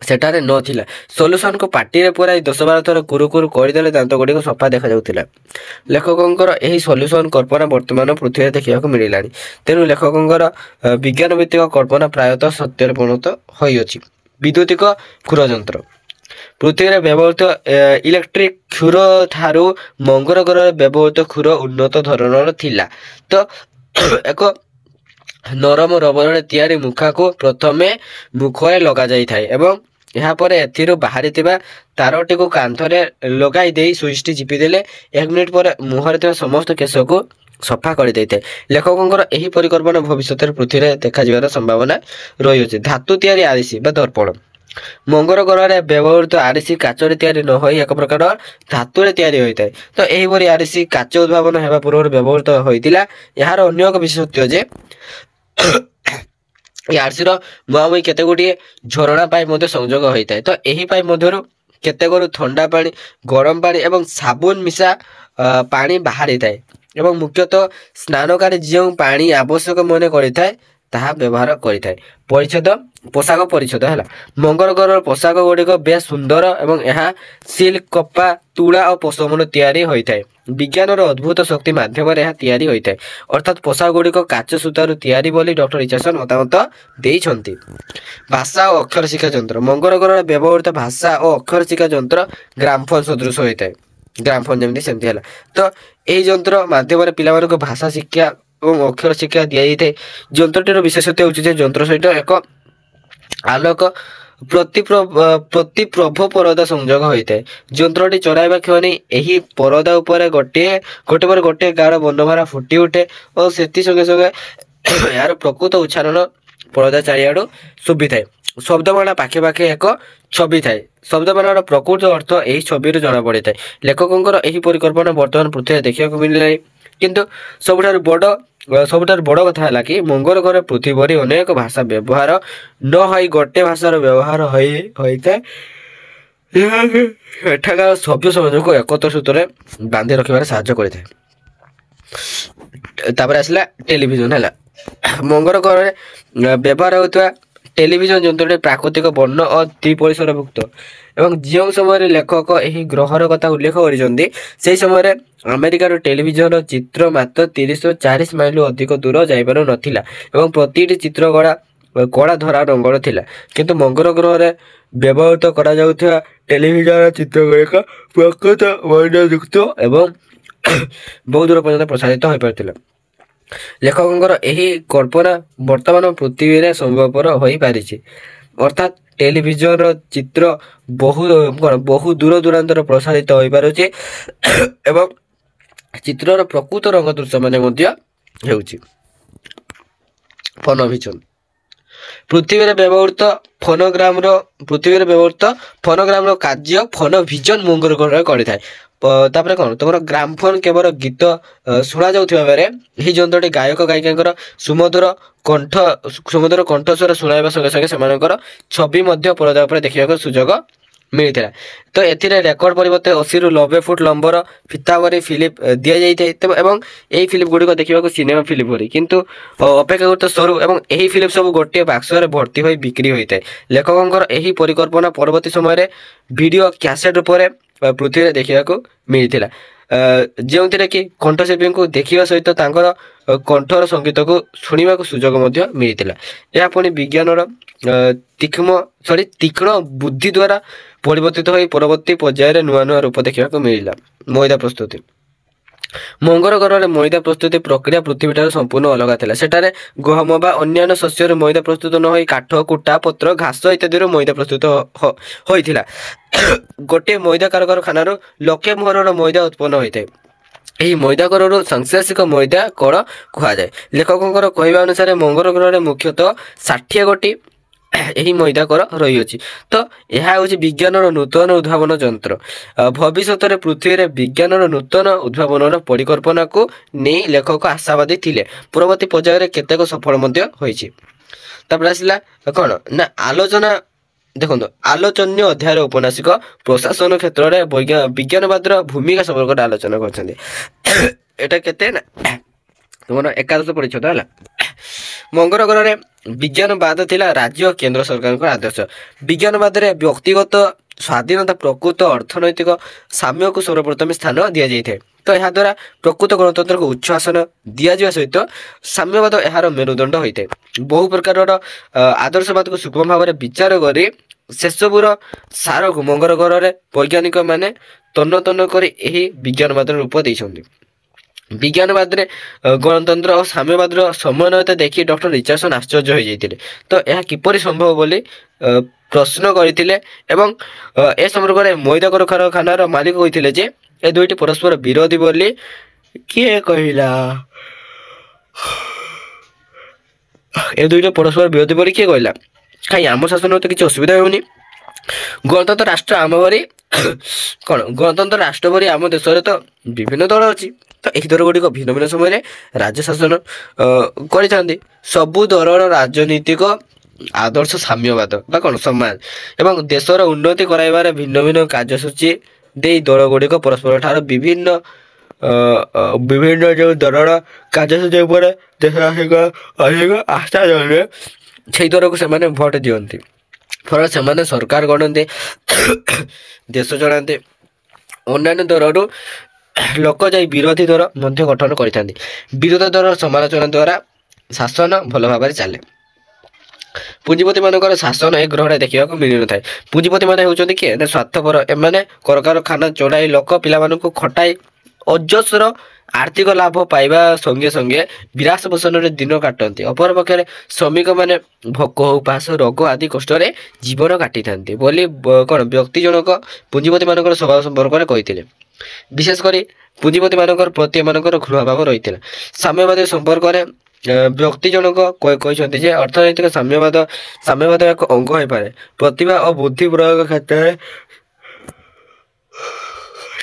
ସେଠାରେ ନଥିଲା। ସଲ୍ୟୁସନକୁ ପାଟିରେ ପୁରାଇ 10-12 ଥର କୁରୁକୁରୁ କରିଦେଲେ ଦାନ୍ତ ଗୁଡ଼ିକ ସଫା ଦେଖାଯାଉଥିଲା। ଲେଖକଙ୍କର ଏହି ସଲ୍ୟୁସନ କଳ୍ପନା ବର୍ତ୍ତମାନ ପୃଥିବୀରେ ଦେଖିବାକୁ ମିଳିଲାଣି। ତେଣୁ ଲେଖକଙ୍କର ବିଜ୍ଞାନ ଭିତ୍ତିକ କଳ୍ପନା ପ୍ରାୟତଃ ସତ୍ୟରେ ପରିଣତ ହୋଇଅଛି। ବିଦ୍ୟୁତିକ କ୍ଷୁରଯନ୍ତ୍ର। ପୃଥିବୀରେ ବ୍ୟବହୃତ ଇଲେକ୍ଟ୍ରିକ କ୍ଷୁର ଠାରୁ ମଙ୍ଗଳ ଗ୍ରହରେ ବ୍ୟବହୃତ କ୍ଷୁର ଉନ୍ନତ ଧରଣର ଥିଲା। ତ ଏକ ନରମ ରବରରେ ତିଆରି ମୁଖାକୁ ପ୍ରଥମେ ମୁଖରେ ଲଗାଯାଇଥାଏ ଏବଂ ଏହାପରେ ଏଥିରୁ ବାହାରିଥିବା ତାରଟିକୁ କାନ୍ଥରେ ଲଗାଇ ଦେଇ ସୁଇଚଟି ଚିପିଦେଲେ 1 ମିନିଟ୍ ପରେ ମୁହଁରେ ଥିବା ସମସ୍ତ କେଶକୁ ସଫା କରିଦେଇଥାଏ। ଲେଖକଙ୍କର ଏହି ପରିକଳ୍ପନା ଭବିଷ୍ୟତରେ ପୃଥିବୀରେ ଦେଖାଯିବାର ସମ୍ଭାବନା ରହିଅଛି। ଧାତୁ ତିଆରି ଆରିସି ବା ଦର୍ପଣ। ମଙ୍ଗଳ ଗ୍ରହରେ ବ୍ୟବହୃତ ଆରିସି କାଚରେ ତିଆରି ନ ହୋଇ ଏକ ପ୍ରକାର ଧାତୁରେ ତିଆରି ହୋଇଥାଏ। ତ ଏହିପରି ଆରିସି କାଚ ଉଦ୍ଭାବନ ହେବା ପୂର୍ବରୁ ବ୍ୟବହୃତ ହୋଇଥିଲା। ଏହାର ଅନ୍ୟ ଏକ ବିଶେଷତ୍ୱ ଯେ ଏ ଆରିସିର ମୁହାଁମୁହିଁ କେତେ ଗୁଡ଼ିଏ ଝରଣା ପାଇପ୍ ମଧ୍ୟ ସଂଯୋଗ ହୋଇଥାଏ। ତ ଏହି ପାଇପ୍ ମଧ୍ୟରୁ କେତେକରୁ ଥଣ୍ଡା ପାଣି, ଗରମ ପାଣି ଏବଂ ସାବୁନ ମିଶା ପାଣି ବାହାରିଥାଏ ଏବଂ ମୁଖ୍ୟତଃ ସ୍ନାନକାରୀ ଯେଉଁ ପାଣି ଆବଶ୍ୟକ ମନେ କରିଥାଏ ତାହା ବ୍ୟବହାର କରିଥାଏ। ପରିଚ୍ଛଦ ପୋଷାକ ପରିଚ୍ଛଦ ହେଲା। ମଙ୍ଗଳ ଗ୍ରହର ପୋଷାକ ଗୁଡ଼ିକ ବେଶ ସୁନ୍ଦର ଏବଂ ଏହା ସିଲ୍କ, କପା, ତୁଳା ଓ ପଶମରୁ ତିଆରି ହୋଇଥାଏ। ବିଜ୍ଞାନର ଅଦ୍ଭୁତ ଶକ୍ତି ମାଧ୍ୟମରେ ଏହା ତିଆରି ହୋଇଥାଏ। ଅର୍ଥାତ୍ ପୋଷାକ ଗୁଡ଼ିକ କାଚ ସୂତାରୁ ତିଆରି ବୋଲି ଡକ୍ଟର ରିଚାର୍ଡସନ୍ ମତାମତ ଦେଇଛନ୍ତି। ଭାଷା ଓ ଅକ୍ଷର ଶିକ୍ଷା ଯନ୍ତ୍ର। ମଙ୍ଗଳ ଗ୍ରହରେ ବ୍ୟବହୃତ ଭାଷା ଓ ଅକ୍ଷର ଶିକ୍ଷା ଯନ୍ତ୍ର ଗ୍ରାମଫୋନ ସଦୃଶ ହୋଇଥାଏ। ଗ୍ରାମଫୋନ ଯେମିତି ସେମିତି ହେଲା। ତ ଏହି ଯନ୍ତ୍ର ମାଧ୍ୟମରେ ପିଲାମାନଙ୍କୁ ଭାଷା ଶିକ୍ଷା ଏବଂ ଅକ୍ଷର ଶିକ୍ଷା ଦିଆଯାଇଥାଏ। ଯନ୍ତ୍ରଟିର ବିଶେଷତ୍ୱ ହେଉଛି ଯେ ଯନ୍ତ୍ର ସହିତ ଏକ ଆଲୋକ ପ୍ରତିପ୍ରଭ ପରଦା ସଂଯୋଗ ହୋଇଥାଏ। ଯନ୍ତ୍ରଟି ଚଳାଇବା କ୍ଷଣି ଏହି ପରଦା ଉପରେ ଗୋଟିଏ ପରେ ଗୋଟିଏ ଗାঢ় ବର୍ଣ୍ଣମାଳା ଫୁଟି ଉଠେ ଓ ସେଥି ସଙ୍ଗେ ସଙ୍ଗେ ଏହାର ପ୍ରକୃତ ଉଚ୍ଚାରଣ ପରଦା ଚାରିଆଡ଼ୁ ଶୁଭିଥାଏ। ଶବ୍ଦମାଳା ପାଖେ ପାଖେ ଏକ ଛବି ଥାଏ। ଶବ୍ଦମାଳାର ପ୍ରକୃତ ଅର୍ଥ ଏହି ଛବିରୁ ଜଣାପଡ଼ିଥାଏ। ଲେଖକଙ୍କର ଏହି ପରିକଳ୍ପନା ବର୍ତ୍ତମାନ ପୃଥିବୀରେ ଦେଖିବାକୁ ମିଳିଲାଣି। କିନ୍ତୁ ସବୁଠାରୁ ବଡ଼ କଥା ହେଲା କି ମଙ୍ଗଳ ଗ୍ରହରେ ପୃଥିବୀ ପରି ଅନେକ ଭାଷା ବ୍ୟବହାର ନ ହୋଇ ଗୋଟିଏ ଭାଷାର ବ୍ୟବହାର ହୋଇଥାଏ। ଏଠାକାର ସଭ୍ୟ ସମାଜକୁ ଏକତ୍ର ସୂତ୍ରରେ ବାନ୍ଧି ରଖିବାରେ ସାହାଯ୍ୟ କରିଥାଏ। ତାପରେ ଆସିଲା ଟେଲିଭିଜନ ହେଲା। ମଙ୍ଗଳ ଗ୍ରହରେ ବ୍ୟବହାର ହେଉଥିବା ଟେଲିଭିଜନ ଯନ୍ତ୍ରଟି ପ୍ରାକୃତିକ ବର୍ଣ୍ଣ ଓ ତ୍ରିପରିସରଭୁକ୍ତ ଏବଂ ଯେଉଁ ସମୟରେ ଲେଖକ ଏହି ଗ୍ରହର କଥା ଉଲ୍ଲେଖ କରିଛନ୍ତି ସେହି ସମୟରେ ଆମେରିକାର ଟେଲିଭିଜନର ଚିତ୍ର ମାତ୍ର 30ରୁ 40 ମାଇଲରୁ ଅଧିକ ଦୂର ଯାଇପାରୁନଥିଲା ଏବଂ ପ୍ରତିଟି ଚିତ୍ର କଳା ଧରା ରଙ୍ଗର ଥିଲା। କିନ୍ତୁ ମଙ୍ଗଳ ଗ୍ରହରେ ବ୍ୟବହୃତ କରାଯାଉଥିବା ଟେଲିଭିଜନର ଚିତ୍ରଗୁଡ଼ିକ ପ୍ରକୃତ ବର୍ଣ୍ଣଯୁକ୍ତ ଏବଂ ବହୁ ଦୂର ପର୍ଯ୍ୟନ୍ତ ପ୍ରସାରିତ ହୋଇପାରିଥିଲା। ଲେଖକଙ୍କର ଏହି କଳ୍ପନା ବର୍ତ୍ତମାନ ପୃଥିବୀରେ ସମ୍ଭବପର ହୋଇପାରିଛି। ଅର୍ଥାତ୍ ଟେଲିଭିଜନର ଚିତ୍ର ବହୁ ଦୂର ଦୂରାନ୍ତର ପ୍ରସାରିତ ହୋଇପାରୁଛି ଏବଂ ଚିତ୍ରର ପ୍ରକୃତ ରଙ୍ଗ ଦୃଶ୍ୟମାନ ମଧ୍ୟ ହେଉଛି। ଫୋନୋଭିଜନ। ପୃଥିବୀରେ ବ୍ୟବହୃତ ଫୋନୋଗ୍ରାମର କାର୍ଯ୍ୟ ଫୋନୋଭିଜନ ମଙ୍ଗଳ ଗ୍ରହରେ କରିଥାଏ। ତାପରେ କ'ଣ ତମର ଗ୍ରାମଫୋନ କେବଳ ଗୀତ ଶୁଣାଯାଉଥିବା ବେଳେ ଏହି ଯନ୍ତ୍ରଟି ଗାୟକ ଗାୟିକାଙ୍କର ସୁମଧୁର କଣ୍ଠସ୍ୱର ଶୁଣାଇବା ସଙ୍ଗେ ସଙ୍ଗେ ସେମାନଙ୍କର ଛବି ମଧ୍ୟ ପରଦା ଉପରେ ଦେଖିବାକୁ ସୁଯୋଗ ମିଳିଥିଲା। ତ ଏଥିରେ ରେକର୍ଡ ପରିବର୍ତ୍ତେ 80ରୁ 90 ଫୁଟ ଲମ୍ବର ଫିତାବରୀ ଫିଲ୍ମ ଦିଆଯାଇଥାଏ ଏବଂ ଏହି ଫିଲ୍ମ ଗୁଡ଼ିକ ଦେଖିବାକୁ ସିନେମା ଫିଲ୍ମ ପରି କିନ୍ତୁ ଅପେକ୍ଷାକୃତ ସରୁ ଏବଂ ଏହି ଫିଲ୍ମ ସବୁ ଗୋଟିଏ ବାକ୍ସରେ ଭର୍ତ୍ତି ହୋଇ ବିକ୍ରି ହୋଇଥାଏ। ଲେଖକଙ୍କର ଏହି ପରିକଳ୍ପନା ପରବର୍ତ୍ତୀ ସମୟରେ ଭିଡ଼ିଓ କ୍ୟାସେଟ୍ ରୂପରେ ପୃଥିବୀରେ ଦେଖିବାକୁ ମିଳିଥିଲା, ଯେଉଁଥିରେ କି କଣ୍ଠଶିଳ୍ପୀଙ୍କୁ ଦେଖିବା ସହିତ ତାଙ୍କର କଣ୍ଠର ସଙ୍ଗୀତକୁ ଶୁଣିବାକୁ ସୁଯୋଗ ମଧ୍ୟ ମିଳିଥିଲା। ଏହା ପୁଣି ବିଜ୍ଞାନର ତୀକ୍ଷ୍ଣ ବୁଦ୍ଧି ଦ୍ୱାରା ପରିବର୍ତ୍ତିତ ହୋଇ ପରବର୍ତ୍ତୀ ପର୍ଯ୍ୟାୟରେ ନୂଆ ନୂଆ ରୂପ ଦେଖିବାକୁ ମିଳିଲା। ମଇଦା ପ୍ରସ୍ତୁତି। ମଙ୍ଗଳ ଗ୍ରହରେ ମଇଦା ପ୍ରସ୍ତୁତି ପ୍ରକ୍ରିୟା ପୃଥିବୀଠାରୁ ସମ୍ପୂର୍ଣ୍ଣ ଅଲଗା ଥିଲା। ସେଠାରେ ଗହମ ବା ଅନ୍ୟାନ୍ୟ ଶସ୍ୟରୁ ମଇଦା ପ୍ରସ୍ତୁତ ନ ହୋଇ କାଠ, କୁଟା, ପତ୍ର, ଘାସ ଇତ୍ୟାଦିରୁ ମଇଦା ପ୍ରସ୍ତୁତ ହୋଇଥିଲା। ଗୋଟିଏ ମଇଦା କାରଖାନାରୁ ଲକ୍ଷେ ମୋହରର ମଇଦା ଉତ୍ପନ୍ନ ହୋଇଥାଏ। ଏହି ମଇଦା କଳରୁ ସାଂଶ୍ଲେଷିକ ମଇଦା କଳ କୁହାଯାଏ। ଲେଖକଙ୍କର କହିବା ଅନୁସାରେ ମଙ୍ଗଳ ଗ୍ରହରେ ମୁଖ୍ୟତଃ 60 ଗୋଟି ଏହି ମଇଦା କଳ ରହିଅଛି। ତ ଏହା ହେଉଛି ବିଜ୍ଞାନର ନୂତନ ଉଦ୍ଭାବନ ଯନ୍ତ୍ର। ଭବିଷ୍ୟତରେ ପୃଥିବୀରେ ବିଜ୍ଞାନର ନୂତନ ଉଦ୍ଭାବନର ପରିକଳ୍ପନାକୁ ନେଇ ଲେଖକ ଆଶାବାଦୀ ଥିଲେ। ପରବର୍ତ୍ତୀ ପର୍ଯ୍ୟାୟରେ କେତେକ ସଫଳ ମଧ୍ୟ ହୋଇଛି। ତାପରେ ଆସିଲା କ'ଣ ନା ଆଲୋଚନା। ଦେଖନ୍ତୁ ଆଲୋଚନୀୟ ଅଧ୍ୟାୟର ଉପନ୍ୟାସିକ ପ୍ରଶାସନ କ୍ଷେତ୍ରରେ ବିଜ୍ଞାନବାଦର ଭୂମିକା ସମ୍ପର୍କରେ ଆଲୋଚନା କରିଛନ୍ତି। ଏଟା କେତେ ନା ତୁମର 11 ପରିଚ୍ଛଦ ହେଲା। ମଙ୍ଗଳ ଗ୍ରହରେ ବିଜ୍ଞାନବାଦ ଥିଲା ରାଜ୍ୟ ଓ କେନ୍ଦ୍ର ସରକାରଙ୍କ ଆଦର୍ଶ। ବିଜ୍ଞାନବାଦରେ ବ୍ୟକ୍ତିଗତ ସ୍ୱାଧୀନତା, ପ୍ରକୃତ ଅର୍ଥନୈତିକ ସାମ୍ୟକୁ ସର୍ବପ୍ରଥମେ ସ୍ଥାନ ଦିଆଯାଇଥାଏ। ତ ଏହାଦ୍ୱାରା ପ୍ରକୃତ ଗଣତନ୍ତ୍ରକୁ ଉଚ୍ଚ ଆସନ ଦିଆଯିବା ସହିତ ସାମ୍ୟବାଦ ଏହାର ମେରୁଦଣ୍ଡ ହୋଇଥାଏ। ବହୁ ପ୍ରକାରର ଆଦର୍ଶବାଦକୁ ସୂକ୍ଷ୍ମ ଭାବରେ ବିଚାର କରି ସେସବୁର ସାରକୁ ମଙ୍ଗଳ ଗ୍ରହରେ ବୈଜ୍ଞାନିକ ମାନେ ତନ୍ନ ତନ୍ନ କରି ଏହି ବିଜ୍ଞାନବାଦର ରୂପ ଦେଇଛନ୍ତି। ବିଜ୍ଞାନବାଦରେ ଗଣତନ୍ତ୍ର ଓ ସାମ୍ୟବାଦର ସମନ୍ୱୟତା ଦେଖି ଡକ୍ଟର ରିଚାର୍ଡସନ୍ ଆଶ୍ଚର୍ଯ୍ୟ ହୋଇଯାଇଥିଲେ। ତ ଏହା କିପରି ସମ୍ଭବ ବୋଲି ପ୍ରଶ୍ନ କରିଥିଲେ ଏବଂ ଏ ସମ୍ପର୍କରେ ମଇଦା କାରଖାନାର ମାଲିକ କହିଥିଲେ ଯେ ଏ ଦୁଇଟି ପରସ୍ପର ବିରୋଧୀ ବୋଲି। କିଏ କହିଲା ଏ ଦୁଇଟି ପରସ୍ପର ବିରୋଧୀ ବୋଲି କିଏ କହିଲା? କାହିଁ ଆମ ଶାସନରେ ତ କିଛି ଅସୁବିଧା ହେଉନି। ଗଣତନ୍ତ୍ର ରାଷ୍ଟ୍ର ଆମ ଭଳି କ'ଣ ଗଣତନ୍ତ୍ର ରାଷ୍ଟ୍ର ଭଳି ଆମ ଦେଶରେ ତ ବିଭିନ୍ନ ଦଳ ଅଛି। ତ ଏହି ଦଳ ଗୁଡ଼ିକ ଭିନ୍ନ ଭିନ୍ନ ସମୟରେ ରାଜ୍ୟ ଶାସନ କରିଥାନ୍ତି। ସବୁ ଦଳର ରାଜନୈତିକ ଆଦର୍ଶ ସାମ୍ୟବାଦ ବା କ'ଣ ସମାନ ଏବଂ ଦେଶର ଉନ୍ନତି କରାଇବାରେ ଭିନ୍ନ ଭିନ୍ନ କାର୍ଯ୍ୟସୂଚୀ ଦେଇ ଦଳ ଗୁଡ଼ିକ ପରସ୍ପର ଠାରୁ ବିଭିନ୍ନ ଯେଉଁ ଦଳର କାର୍ଯ୍ୟସୂଚୀ ଉପରେ ଦେଶବାସୀଙ୍କ ଅଧିକ ଆସ୍ଥା ଜନ୍ମେ ସେହି ଦଳକୁ ସେମାନେ ଭୋଟ ଦିଅନ୍ତି। ଫଳରେ ସେମାନେ ସରକାର ଗଣନ୍ତି, ଦେଶ ଚଳାନ୍ତି। ଅନ୍ୟାନ୍ୟ ଦଳରୁ ଲୋକ ଯାଇ ବିରୋଧୀ ଦଳ ମଧ୍ୟ ଗଠନ କରିଥାନ୍ତି। ବିରୋଧୀ ଦଳର ସମାଲୋଚନା ଦ୍ୱାରା ଶାସନ ଭଲ ଭାବରେ ଚାଲେ। ପୁଞ୍ଜିପତିମାନଙ୍କର ଶାସନ ଏ ଗ୍ରହରେ ଦେଖିବାକୁ ମିଳିନଥାଏ। ପୁଞ୍ଜିପତିମାନେ ହେଉଛନ୍ତି କିଏ ନା ସ୍ୱାର୍ଥପର। ଏମାନେ କଳକାରଖାନା ଚଳାଇ ଲୋକ ପିଲାମାନଙ୍କୁ ଖଟାଇ ଅଜସ୍ର ଆର୍ଥିକ ଲାଭ ପାଇବା ସଙ୍ଗେ ସଙ୍ଗେ ବିଳାସ ବସନରେ ଦିନ କାଟନ୍ତି। ଅପରପକ୍ଷରେ ଶ୍ରମିକମାନେ ଭୋକ ଉପାସ ରୋଗ ଆଦି କଷ୍ଟରେ ଜୀବନ କାଟିଥାନ୍ତି ବୋଲି କ'ଣ ବ୍ୟକ୍ତି ଜଣକ ପୁଞ୍ଜିପତିମାନଙ୍କର ସ୍ୱଭାବ ସମ୍ପର୍କରେ କହିଥିଲେ। ବିଶେଷ କରି ପୁଞ୍ଜିପତିମାନଙ୍କର ପ୍ରତି ଏମାନଙ୍କର ଘୃଣାଭାବ ରହିଥିଲା। ସାମ୍ୟବାଦୀ ସମ୍ପର୍କରେ ବ୍ୟକ୍ତି ଜଣକ କହିଛନ୍ତି ଯେ ଅର୍ଥନୈତିକ ସାମ୍ୟବାଦ ଏକ ଅଙ୍ଗ ହୋଇପାରେ। ପ୍ରତିଭା ଓ ବୁଦ୍ଧି ପ୍ରୟୋଗ କ୍ଷେତ୍ରରେ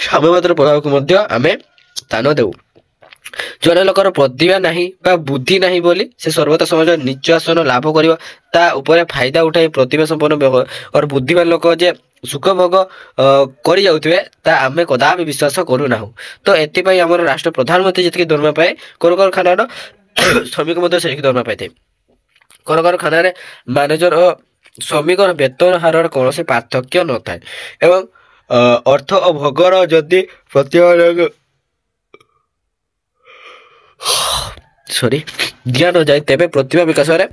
ସାମ୍ୟବାଦର ପ୍ରଭାବକୁ ମଧ୍ୟ ଆମେ ସ୍ଥାନ ଦେଉ। ଜଣେ ଲୋକର ପ୍ରତିଭା ନାହିଁ ବା ବୁଦ୍ଧି ନାହିଁ ବୋଲି ସେ ସର୍ବଦା ସମାଜରେ ନିଚ ଆସନ ଲାଭ କରିବ ତା ଉପରେ ଫାଇଦା ଉଠାଇ ପ୍ରତିଭା ସମ୍ପନ୍ନ ବୁଦ୍ଧିମାନ ଲୋକ ଯେ ସୁଖ ଭୋଗ କରି ଯାଉଥିବେ ତା ଆମେ କଦାପି ବିଶ୍ୱାସ କରୁନାହୁଁ। ତ ଏଥିପାଇଁ ଆମର ରାଷ୍ଟ୍ର ପ୍ରଧାନମନ୍ତ୍ରୀ ଯେତିକି ଦରମା ପାଏ କଳକାରଖାନାର ଶ୍ରମିକ ମଧ୍ୟ ସେତିକି ଦରମା ପାଇଥାଏ। କଳକାରଖାନାରେ ମ୍ୟାନେଜର ଓ ଶ୍ରମିକର ବେତନ ହାରର କୌଣସି ପାର୍ଥକ୍ୟ ନଥାଏ ଏବଂ ଅର୍ଥ ଓ ଭୋଗର ଯଦି ଜ୍ଞାନ ଯାଏ ତେବେ ପ୍ରତିଭା ବିକାଶରେ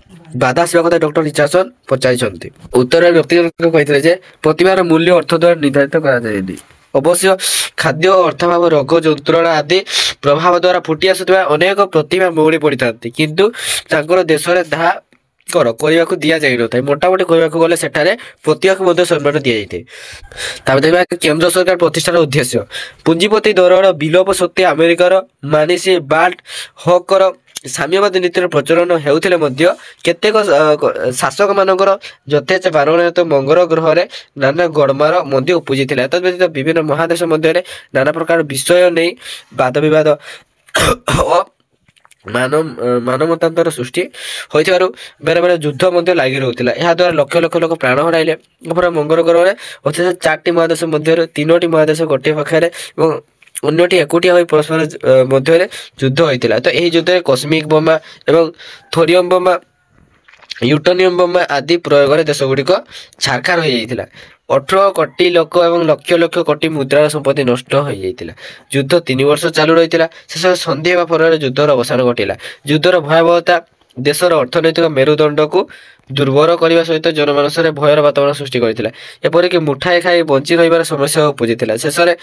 ବାଧା ଆସିବା କଥା ଡକ୍ଟର ରିଚାର୍ଡସନ୍ ପଚାରିଛନ୍ତି। ଉତ୍ତରରେ ବ୍ୟକ୍ତି ଜଣକ କହିଥିଲେ ଯେ ପ୍ରତିଭାର ମୂଲ୍ୟ ଅର୍ଥ ଦ୍ୱାରା ନିର୍ଦ୍ଧାରିତ କରାଯାଏନି। ଅବଶ୍ୟ ଖାଦ୍ୟ ଓ ଅର୍ଥାଭାବ ରୋଗ ଯନ୍ତ୍ରଣା ଆଦି ପ୍ରଭାବ ଦ୍ୱାରା ଫୁଟି ଆସୁଥିବା ଅନେକ ପ୍ରତିଭା ମଉଳି ପଡ଼ିଥାନ୍ତି କିନ୍ତୁ ତାଙ୍କର ଦେଶରେ ତାହା କରିବାକୁ ଦିଆଯାଇନଥାଏ। ମୋଟାମୋଟି କହିବାକୁ ଗଲେ ସେଠାରେ ପ୍ରତିଭାକୁ ମଧ୍ୟ ସମ୍ମାନ ଦିଆଯାଇଥାଏ। ତାପରେ ଦେଖିବା କେନ୍ଦ୍ର ସରକାର ପ୍ରତିଷ୍ଠାର ଉଦ୍ଦେଶ୍ୟ। ପୁଞ୍ଜିପତି ଦଳର ବିଲୋପ ସତ୍ତ୍ୱେ ଆମେରିକାର ମାନିସି ବାଲ୍ଟ ହକର ସାମ୍ୟବାଦୀ ନୀତିର ପ୍ରଚଳନ ହେଉଥିଲେ ମଧ୍ୟ କେତେକ ଶାସକମାନଙ୍କର ଯଥେଷ୍ଟ ବାରଣ ହେତୁ ମଙ୍ଗଳ ଗ୍ରହରେ ନାନା ଗଡ଼ମାର ମଧ୍ୟ ଉପୁଜିଥିଲା। ଏତଦ୍ବ୍ୟତୀତ ବିଭିନ୍ନ ମହାଦେଶ ମଧ୍ୟରେ ନାନା ପ୍ରକାର ବିଷୟ ନେଇ ବାଦବିବାଦ ଓ ମାନମତାନ୍ତର ସୃଷ୍ଟି ହୋଇଥିବାରୁ ବେଳେବେଳେ ଯୁଦ୍ଧ ମଧ୍ୟ ଲାଗି ରହୁଥିଲା। ଏହାଦ୍ୱାରା ଲକ୍ଷ ଲକ୍ଷ ଲୋକ ପ୍ରାଣ ହରାଇଲେ। ମଙ୍ଗଳ ଗ୍ରହରେ ଅଥଚ 4ଟି ମହାଦେଶ ମଧ୍ୟରୁ 3ଟି ମହାଦେଶ ଗୋଟିଏ ପାଖରେ ଏବଂ ଅନ୍ୟଟି ଏକୁଟିଆ ହୋଇ ପରସ୍ପର ମଧ୍ୟରେ ଯୁଦ୍ଧ ହୋଇଥିଲା। ତ ଏହି ଯୁଦ୍ଧରେ କସ୍ମିକ ବୋମା ଏବଂ ଥୋରିୟମ ବୋମା ୟୁଟୋନିୟମ ବୋମା ଆଦି ପ୍ରୟୋଗରେ ଦେଶଗୁଡ଼ିକ ଛାରଖାର ହୋଇଯାଇଥିଲା। 18 କୋଟି ଲୋକ ଏବଂ ଲକ୍ଷ ଲକ୍ଷ କୋଟି ମୁଦ୍ରାର ସମ୍ପତ୍ତି ନଷ୍ଟ ହୋଇଯାଇଥିଲା। ଯୁଦ୍ଧ 3 ବର୍ଷ ଚାଲୁ ରହିଥିଲା। ଶେଷରେ ସନ୍ଧି ହେବା ଫଳରେ ଯୁଦ୍ଧର ଅବସାନ ଘଟିଲା। ଯୁଦ୍ଧର ଭୟାବହତା ଦେଶର ଅର୍ଥନୈତିକ ମେରୁଦଣ୍ଡକୁ ଦୁର୍ବଳ କରିବା ସହିତ ଜନମାନସରେ ଭୟର ବାତାବରଣ ସୃଷ୍ଟି କରିଥିଲା। ଏପରିକି ମୁଠାଏ ଖାଇ ବଞ୍ଚି ରହିବାର ସମସ୍ୟା ଉପୁଜିଥିଲା। ଶେଷରେ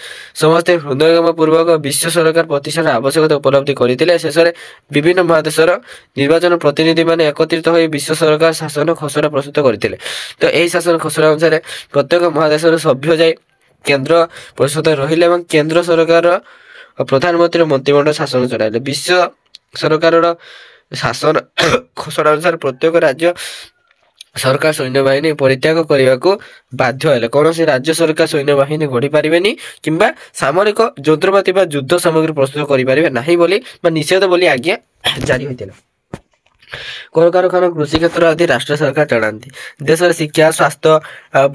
ସମସ୍ତେ ହୃଦୟଙ୍ଗମପୂର୍ବକ ବିଶ୍ୱ ସରକାର ପ୍ରତିଷ୍ଠାର ଆବଶ୍ୟକତା ଉପଲବ୍ଧି କରିଥିଲେ। ଶେଷରେ ବିଭିନ୍ନ ମହାଦେଶର ନିର୍ବାଚନ ପ୍ରତିନିଧିମାନେ ଏକତ୍ରିତ ହୋଇ ବିଶ୍ୱ ସରକାର ଶାସନ ଖସଡ଼ା ପ୍ରସ୍ତୁତ କରିଥିଲେ। ତ ଏହି ଶାସନ ଖସଡ଼ା ଅନୁସାରେ ପ୍ରତ୍ୟେକ ମହାଦେଶର ସଭ୍ୟ ଯାଇ କେନ୍ଦ୍ର ପରିଷଦରେ ରହିଲେ ଏବଂ କେନ୍ଦ୍ର ସରକାରର ପ୍ରଧାନମନ୍ତ୍ରୀ ମନ୍ତ୍ରିମଣ୍ଡଳ ଶାସନ ଚଳାଇଲେ। ବିଶ୍ୱ ସରକାରର ଶାସନ ଖସଡ଼ା ଅନୁସାରେ ପ୍ରତ୍ୟେକ ରାଜ୍ୟ ସରକାର ସୈନ୍ୟବାହିନୀ ପରିତ୍ୟାଗ କରିବାକୁ ବାଧ୍ୟ ହେଲେ। କୌଣସି ରାଜ୍ୟ ସରକାର ସୈନ୍ୟବାହିନୀ ଗଢ଼ି ପାରିବେନି କିମ୍ବା ସାମରିକ ଯନ୍ତ୍ରପାତି ବା ଯୁଦ୍ଧ ସାମଗ୍ରୀ ପ୍ରସ୍ତୁତ କରିପାରିବେ ନାହିଁ ବୋଲି ବା ନିଷେଧ ବୋଲି ଆଜ୍ଞା ଜାରି ହୋଇଥିଲା। କଳକାରଖାନା କୃଷି କ୍ଷେତ୍ର ଆଦି ରାଷ୍ଟ୍ର ସରକାର ଚଳାନ୍ତି। ଦେଶରେ ଶିକ୍ଷା ସ୍ୱାସ୍ଥ୍ୟ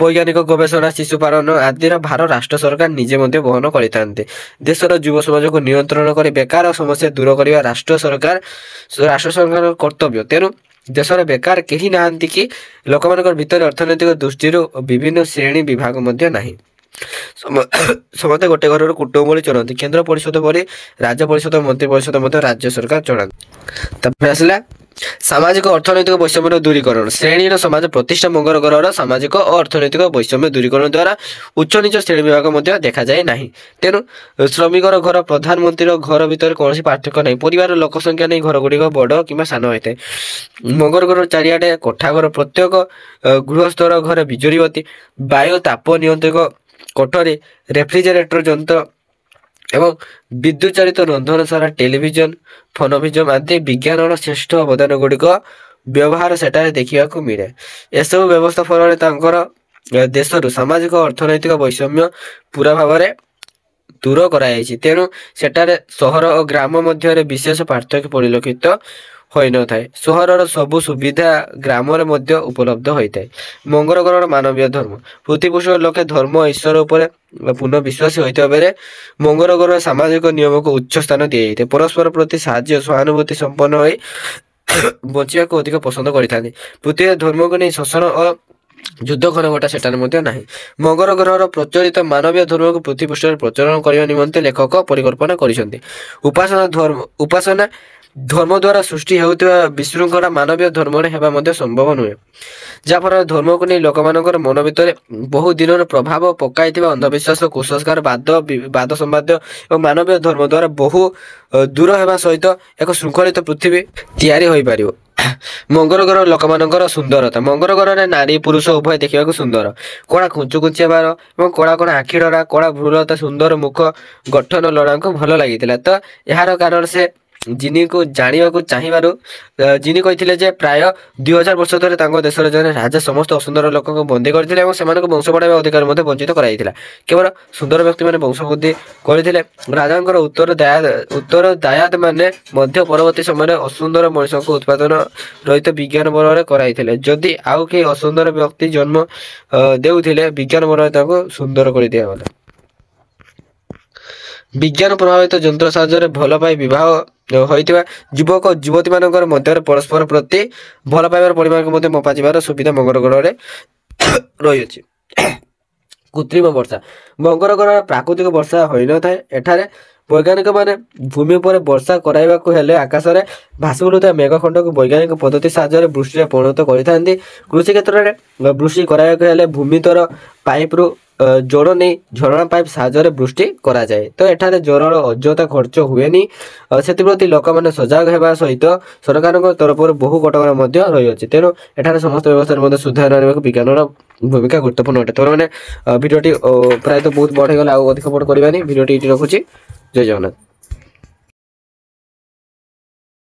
ବୈଜ୍ଞାନିକ ଗବେଷଣା ଶିଶୁ ପାଳନ ଆଦିର ଭାର ରାଷ୍ଟ୍ର ସରକାର ନିଜେ ମଧ୍ୟ ବହନ କରିଥାନ୍ତି। ଦେଶର ଯୁବ ସମାଜକୁ ନିୟନ୍ତ୍ରଣ କରି ବେକାର ସମସ୍ୟା ଦୂର କରିବା ରାଷ୍ଟ୍ର ସରକାରଙ୍କ କର୍ତ୍ତବ୍ୟ। ତେଣୁ ଦେଶରେ ବେକାର କେହି ନାହାନ୍ତି କି ଲୋକମାନଙ୍କ ଭିତରେ ଅର୍ଥନୈତିକ ଦୃଷ୍ଟିରୁ ବିଭିନ୍ନ ଶ୍ରେଣୀ ବିଭାଗ ମଧ୍ୟ ନାହିଁ। ସମସ୍ତେ ଗୋଟେ ଘରର କୁଟୁମ୍ବ ଭଳି ଚଳନ୍ତି। କେନ୍ଦ୍ର ପରିଷଦ ଭଳି ରାଜ୍ୟ ପରିଷଦ ମନ୍ତ୍ରୀ ପରିଷଦ ମଧ୍ୟ ରାଜ୍ୟ ସରକାର ଚଳାନ୍ତି। ତାପରେ ଆସିଲା ସାମାଜିକ ଅର୍ଥନୈତିକ ବୈଷମ୍ୟର ଦୂରୀକରଣ ଶ୍ରେଣୀର ସମାଜ ପ୍ରତିଷ୍ଠା ମଙ୍ଗଳ ଗ୍ରହର ସାମାଜିକ ଓ ଅର୍ଥନୈତିକ ବୈଷମ୍ୟ ଦୂରୀକରଣ ଦ୍ୱାରା ଉଚ୍ଚ ନିଚ ଶ୍ରେଣୀ ବିଭାଗ ମଧ୍ୟ ଦେଖାଯାଏ ନାହିଁ। ତେଣୁ ଶ୍ରମିକର ଘର ପ୍ରଧାନମନ୍ତ୍ରୀର ଘର ଭିତରେ କୌଣସି ପାର୍ଥକ୍ୟ ନାହିଁ। ପରିବାର ଲୋକ ସଂଖ୍ୟା ନେଇ ଘରଗୁଡ଼ିକ ବଡ଼ କିମ୍ବା ସାନ ହୋଇଥାଏ। ମଙ୍ଗଳ ଗ୍ରହର ଚାରିଆଡ଼େ କୋଠା ଘର, ପ୍ରତ୍ୟେକ ଗୃହସ୍ଥର ଘରେ ବିଜୁଳି ବତୀ, ବାୟୁ ତାପ ନିୟନ୍ତ୍ରକ କୋଠରୀ, ରେଫ୍ରିଜରେଟର ଯନ୍ତ୍ର ଏବଂ ବିଦ୍ୟୁତ ଚାଳିତ ରନ୍ଧନଶାଳା, ଟେଲିଭିଜନ, ଫୋନଭିଜନ ଆଦି ବିଜ୍ଞାନର ଶ୍ରେଷ୍ଠ ଅବଦାନ ଗୁଡ଼ିକ ବ୍ୟବହାର ସେଠାରେ ଦେଖିବାକୁ ମିଳେ। ଏସବୁ ବ୍ୟବସ୍ଥା ଫଳରେ ତାଙ୍କର ଦେଶରୁ ସାମାଜିକ ଅର୍ଥନୈତିକ ବୈଷମ୍ୟ ପୁରା ଭାବରେ ଦୂର କରାଯାଇଛି। ତେଣୁ ସେଠାରେ ସହର ଓ ଗ୍ରାମ ମଧ୍ୟରେ ବିଶେଷ ପାର୍ଥକ୍ୟ ପରିଲକ୍ଷିତ ହୋଇନଥାଏ। ସହରର ସବୁ ସୁବିଧା ଗ୍ରାମରେ ମଧ୍ୟ ଉପଲବ୍ଧ ହୋଇଥାଏ। ମଙ୍ଗଳ ଗ୍ରହର ମାନବୀୟ ଧର୍ମ ପୃଥିବୀପୃଷ୍ଠର ଲୋକେ ଧର୍ମ ଈଶ୍ୱର ଉପରେ ପୂର୍ଣ୍ଣ ବିଶ୍ୱାସୀ ହୋଇଥିବା ବେଳେ ମଙ୍ଗଳ ଗ୍ରହର ସାମାଜିକ ନିୟମକୁ ଉଚ୍ଚ ସ୍ଥାନ ଦିଆଯାଇଥାଏ। ପରସ୍ପର ପ୍ରତି ସାହାଯ୍ୟ ସହାନୁଭୂତି ସମ୍ପନ୍ନ ହୋଇ ବଞ୍ଚିବାକୁ ଅଧିକ ପସନ୍ଦ କରିଥାନ୍ତି। ପୃଥିବୀରେ ଧର୍ମକୁ ନେଇ ଶୋଷଣ ଓ ଯୁଦ୍ଧ ଘନଘଟା ସେଠାରେ ମଧ୍ୟ ନାହିଁ। ମଙ୍ଗଳ ଗ୍ରହର ପ୍ରଚଳିତ ମାନବୀୟ ଧର୍ମକୁ ପୃଥିବୀ ପୃଷ୍ଠରେ ପ୍ରଚଳନ କରିବା ନିମନ୍ତେ ଲେଖକ ପରିକଳ୍ପନା କରିଛନ୍ତି। ଉପାସନା ଧର୍ମ ଦ୍ୱାରା ସୃଷ୍ଟି ହେଉଥିବା ବିଶୃଙ୍ଖଳା ମାନବୀୟ ଧର୍ମରେ ହେବା ମଧ୍ୟ ସମ୍ଭବ ନୁହେଁ। ଯାହାଫଳରେ ଧର୍ମକୁ ନେଇ ଲୋକମାନଙ୍କର ମନ ଭିତରେ ବହୁ ଦିନର ପ୍ରଭାବ ପକାଇଥିବା ଅନ୍ଧବିଶ୍ୱାସ, କୁସଂସ୍କାର, ବାଦ ସମ୍ବାଦ ଏବଂ ମାନବୀୟ ଧର୍ମ ଦ୍ୱାରା ବହୁ ଦୂର ହେବା ସହିତ ଏକ ଶୃଙ୍ଖଳିତ ପୃଥିବୀ ତିଆରି ହୋଇପାରିବ। ମଙ୍ଗଳ ଗ୍ରହ ଲୋକମାନଙ୍କର ସୁନ୍ଦରତା ମଙ୍ଗଳ ଗ୍ରହରେ ନାରୀ ପୁରୁଷ ଉଭୟ ଦେଖିବାକୁ ସୁନ୍ଦର। କଳା କୁଞ୍ଚୁକୁଞ୍ଚି ହେବାର ଏବଂ କଳା କଳା ଆଖି ଡରା, କଳା ଭ୍ରୁଲତା, ସୁନ୍ଦର ମୁଖ ଗଠନ ଲଡ଼ାଙ୍କୁ ଭଲ ଲାଗିଥିଲା। ତ ଏହାର କାରଣ ସେ ଜିନିକୁ ଜାଣିବାକୁ ଚାହିଁବାରୁ ଜିନି କହିଥିଲେ ଯେ ପ୍ରାୟ 2000 ବର୍ଷ ଧରି ତାଙ୍କ ଦେଶର ଜଣେ ରାଜା ସମସ୍ତ ଅସୁନ୍ଦର ଲୋକଙ୍କୁ ବନ୍ଦୀ କରିଥିଲେ ଏବଂ ସେମାନଙ୍କୁ ବଂଶ ବଢ଼ାଇବା ଅଧିକାର ମଧ୍ୟ ବଞ୍ଚିତ କରାଯାଇଥିଲା। କେବଳ ସୁନ୍ଦର ବ୍ୟକ୍ତିମାନେ ବଂଶ ବୃଦ୍ଧି କରିଥିଲେ। ରାଜାଙ୍କର ଉତ୍ତରଦାୟାଦ ମାନେ ମଧ୍ୟ ପରବର୍ତ୍ତୀ ସମୟରେ ଅସୁନ୍ଦର ମଣିଷଙ୍କୁ ଉତ୍ପାଦନ ରହିତ ବିଜ୍ଞାନ ବଳରେ କରାଇଥିଲେ। ଯଦି ଆଉ କେହି ଅସୁନ୍ଦର ବ୍ୟକ୍ତି ଜନ୍ମ ଦେଉଥିଲେ ବିଜ୍ଞାନ ବଳରେ ତାଙ୍କୁ ସୁନ୍ଦର କରିଦିଆଗଲା। ବିଜ୍ଞାନ ପ୍ରଭାବିତ ଯନ୍ତ୍ର ସାହାଯ୍ୟରେ ଭଲ ପାଇ ବିବାହ ହୋଇଥିବା ଯୁବକ ଓ ଯୁବତୀମାନଙ୍କର ମଧ୍ୟରେ ପରସ୍ପର ପ୍ରତି ଭଲ ପାଇବାର ପରିମାଣକୁ ମଧ୍ୟ ମପାଯିବାର ସୁବିଧା ମଙ୍ଗଳ ଗ୍ରହରେ ରହିଅଛି। କୃତ୍ରିମ ବର୍ଷା ମଙ୍ଗଳ ଗ୍ରହରେ ପ୍ରାକୃତିକ ବର୍ଷା ହୋଇନଥାଏ। ଏଠାରେ ବୈଜ୍ଞାନିକମାନେ ଭୂମି ଉପରେ ବର୍ଷା କରାଇବାକୁ ହେଲେ ଆକାଶରେ ଭାସି ବୁଲୁଥିବା ମେଘଖଣ୍ଡକୁ ବୈଜ୍ଞାନିକ ପଦ୍ଧତି ସାହାଯ୍ୟରେ ବୃଷ୍ଟିରେ ପରିଣତ କରିଥାନ୍ତି। କୃଷି କ୍ଷେତ୍ରରେ ବୃଷ୍ଟି କରାଇବାକୁ ହେଲେ ଭୂମିତଳ ପାଇପରୁ ଜଳ ନେଇ ଝରଣା ପାଇପ୍ ସାହାଯ୍ୟରେ ବୃଷ୍ଟି କରାଯାଏ। ତ ଏଠାରେ ଜଳର ଅଯଥା ଖର୍ଚ୍ଚ ହୁଏନି। ସେଥିପ୍ରତି ଲୋକମାନେ ସଜାଗ ହେବା ସହିତ ସରକାରଙ୍କ ତରଫରୁ ବହୁ କଟକଣା ମଧ୍ୟ ରହିଅଛି। ତେଣୁ ଏଠାରେ ସମସ୍ତ ବ୍ୟବସ୍ଥାରେ ମଧ୍ୟ ସୁଧାର ଆଣିବାକୁ ବିଜ୍ଞାନର ଭୂମିକା ଗୁରୁତ୍ୱପୂର୍ଣ୍ଣ ଅଟେ। ତୋର ମାନେ ଭିଡ଼ିଓଟି ପ୍ରାୟତଃ ବହୁତ ବଡ଼ ହେଇଗଲା, ଆଉ ଅଧିକ ବଡ଼ କରିବାନି। ଭିଡ଼ିଓଟି ଏଇଠି ରଖୁଛି। ଜୟ ଜଗନ୍ନାଥ।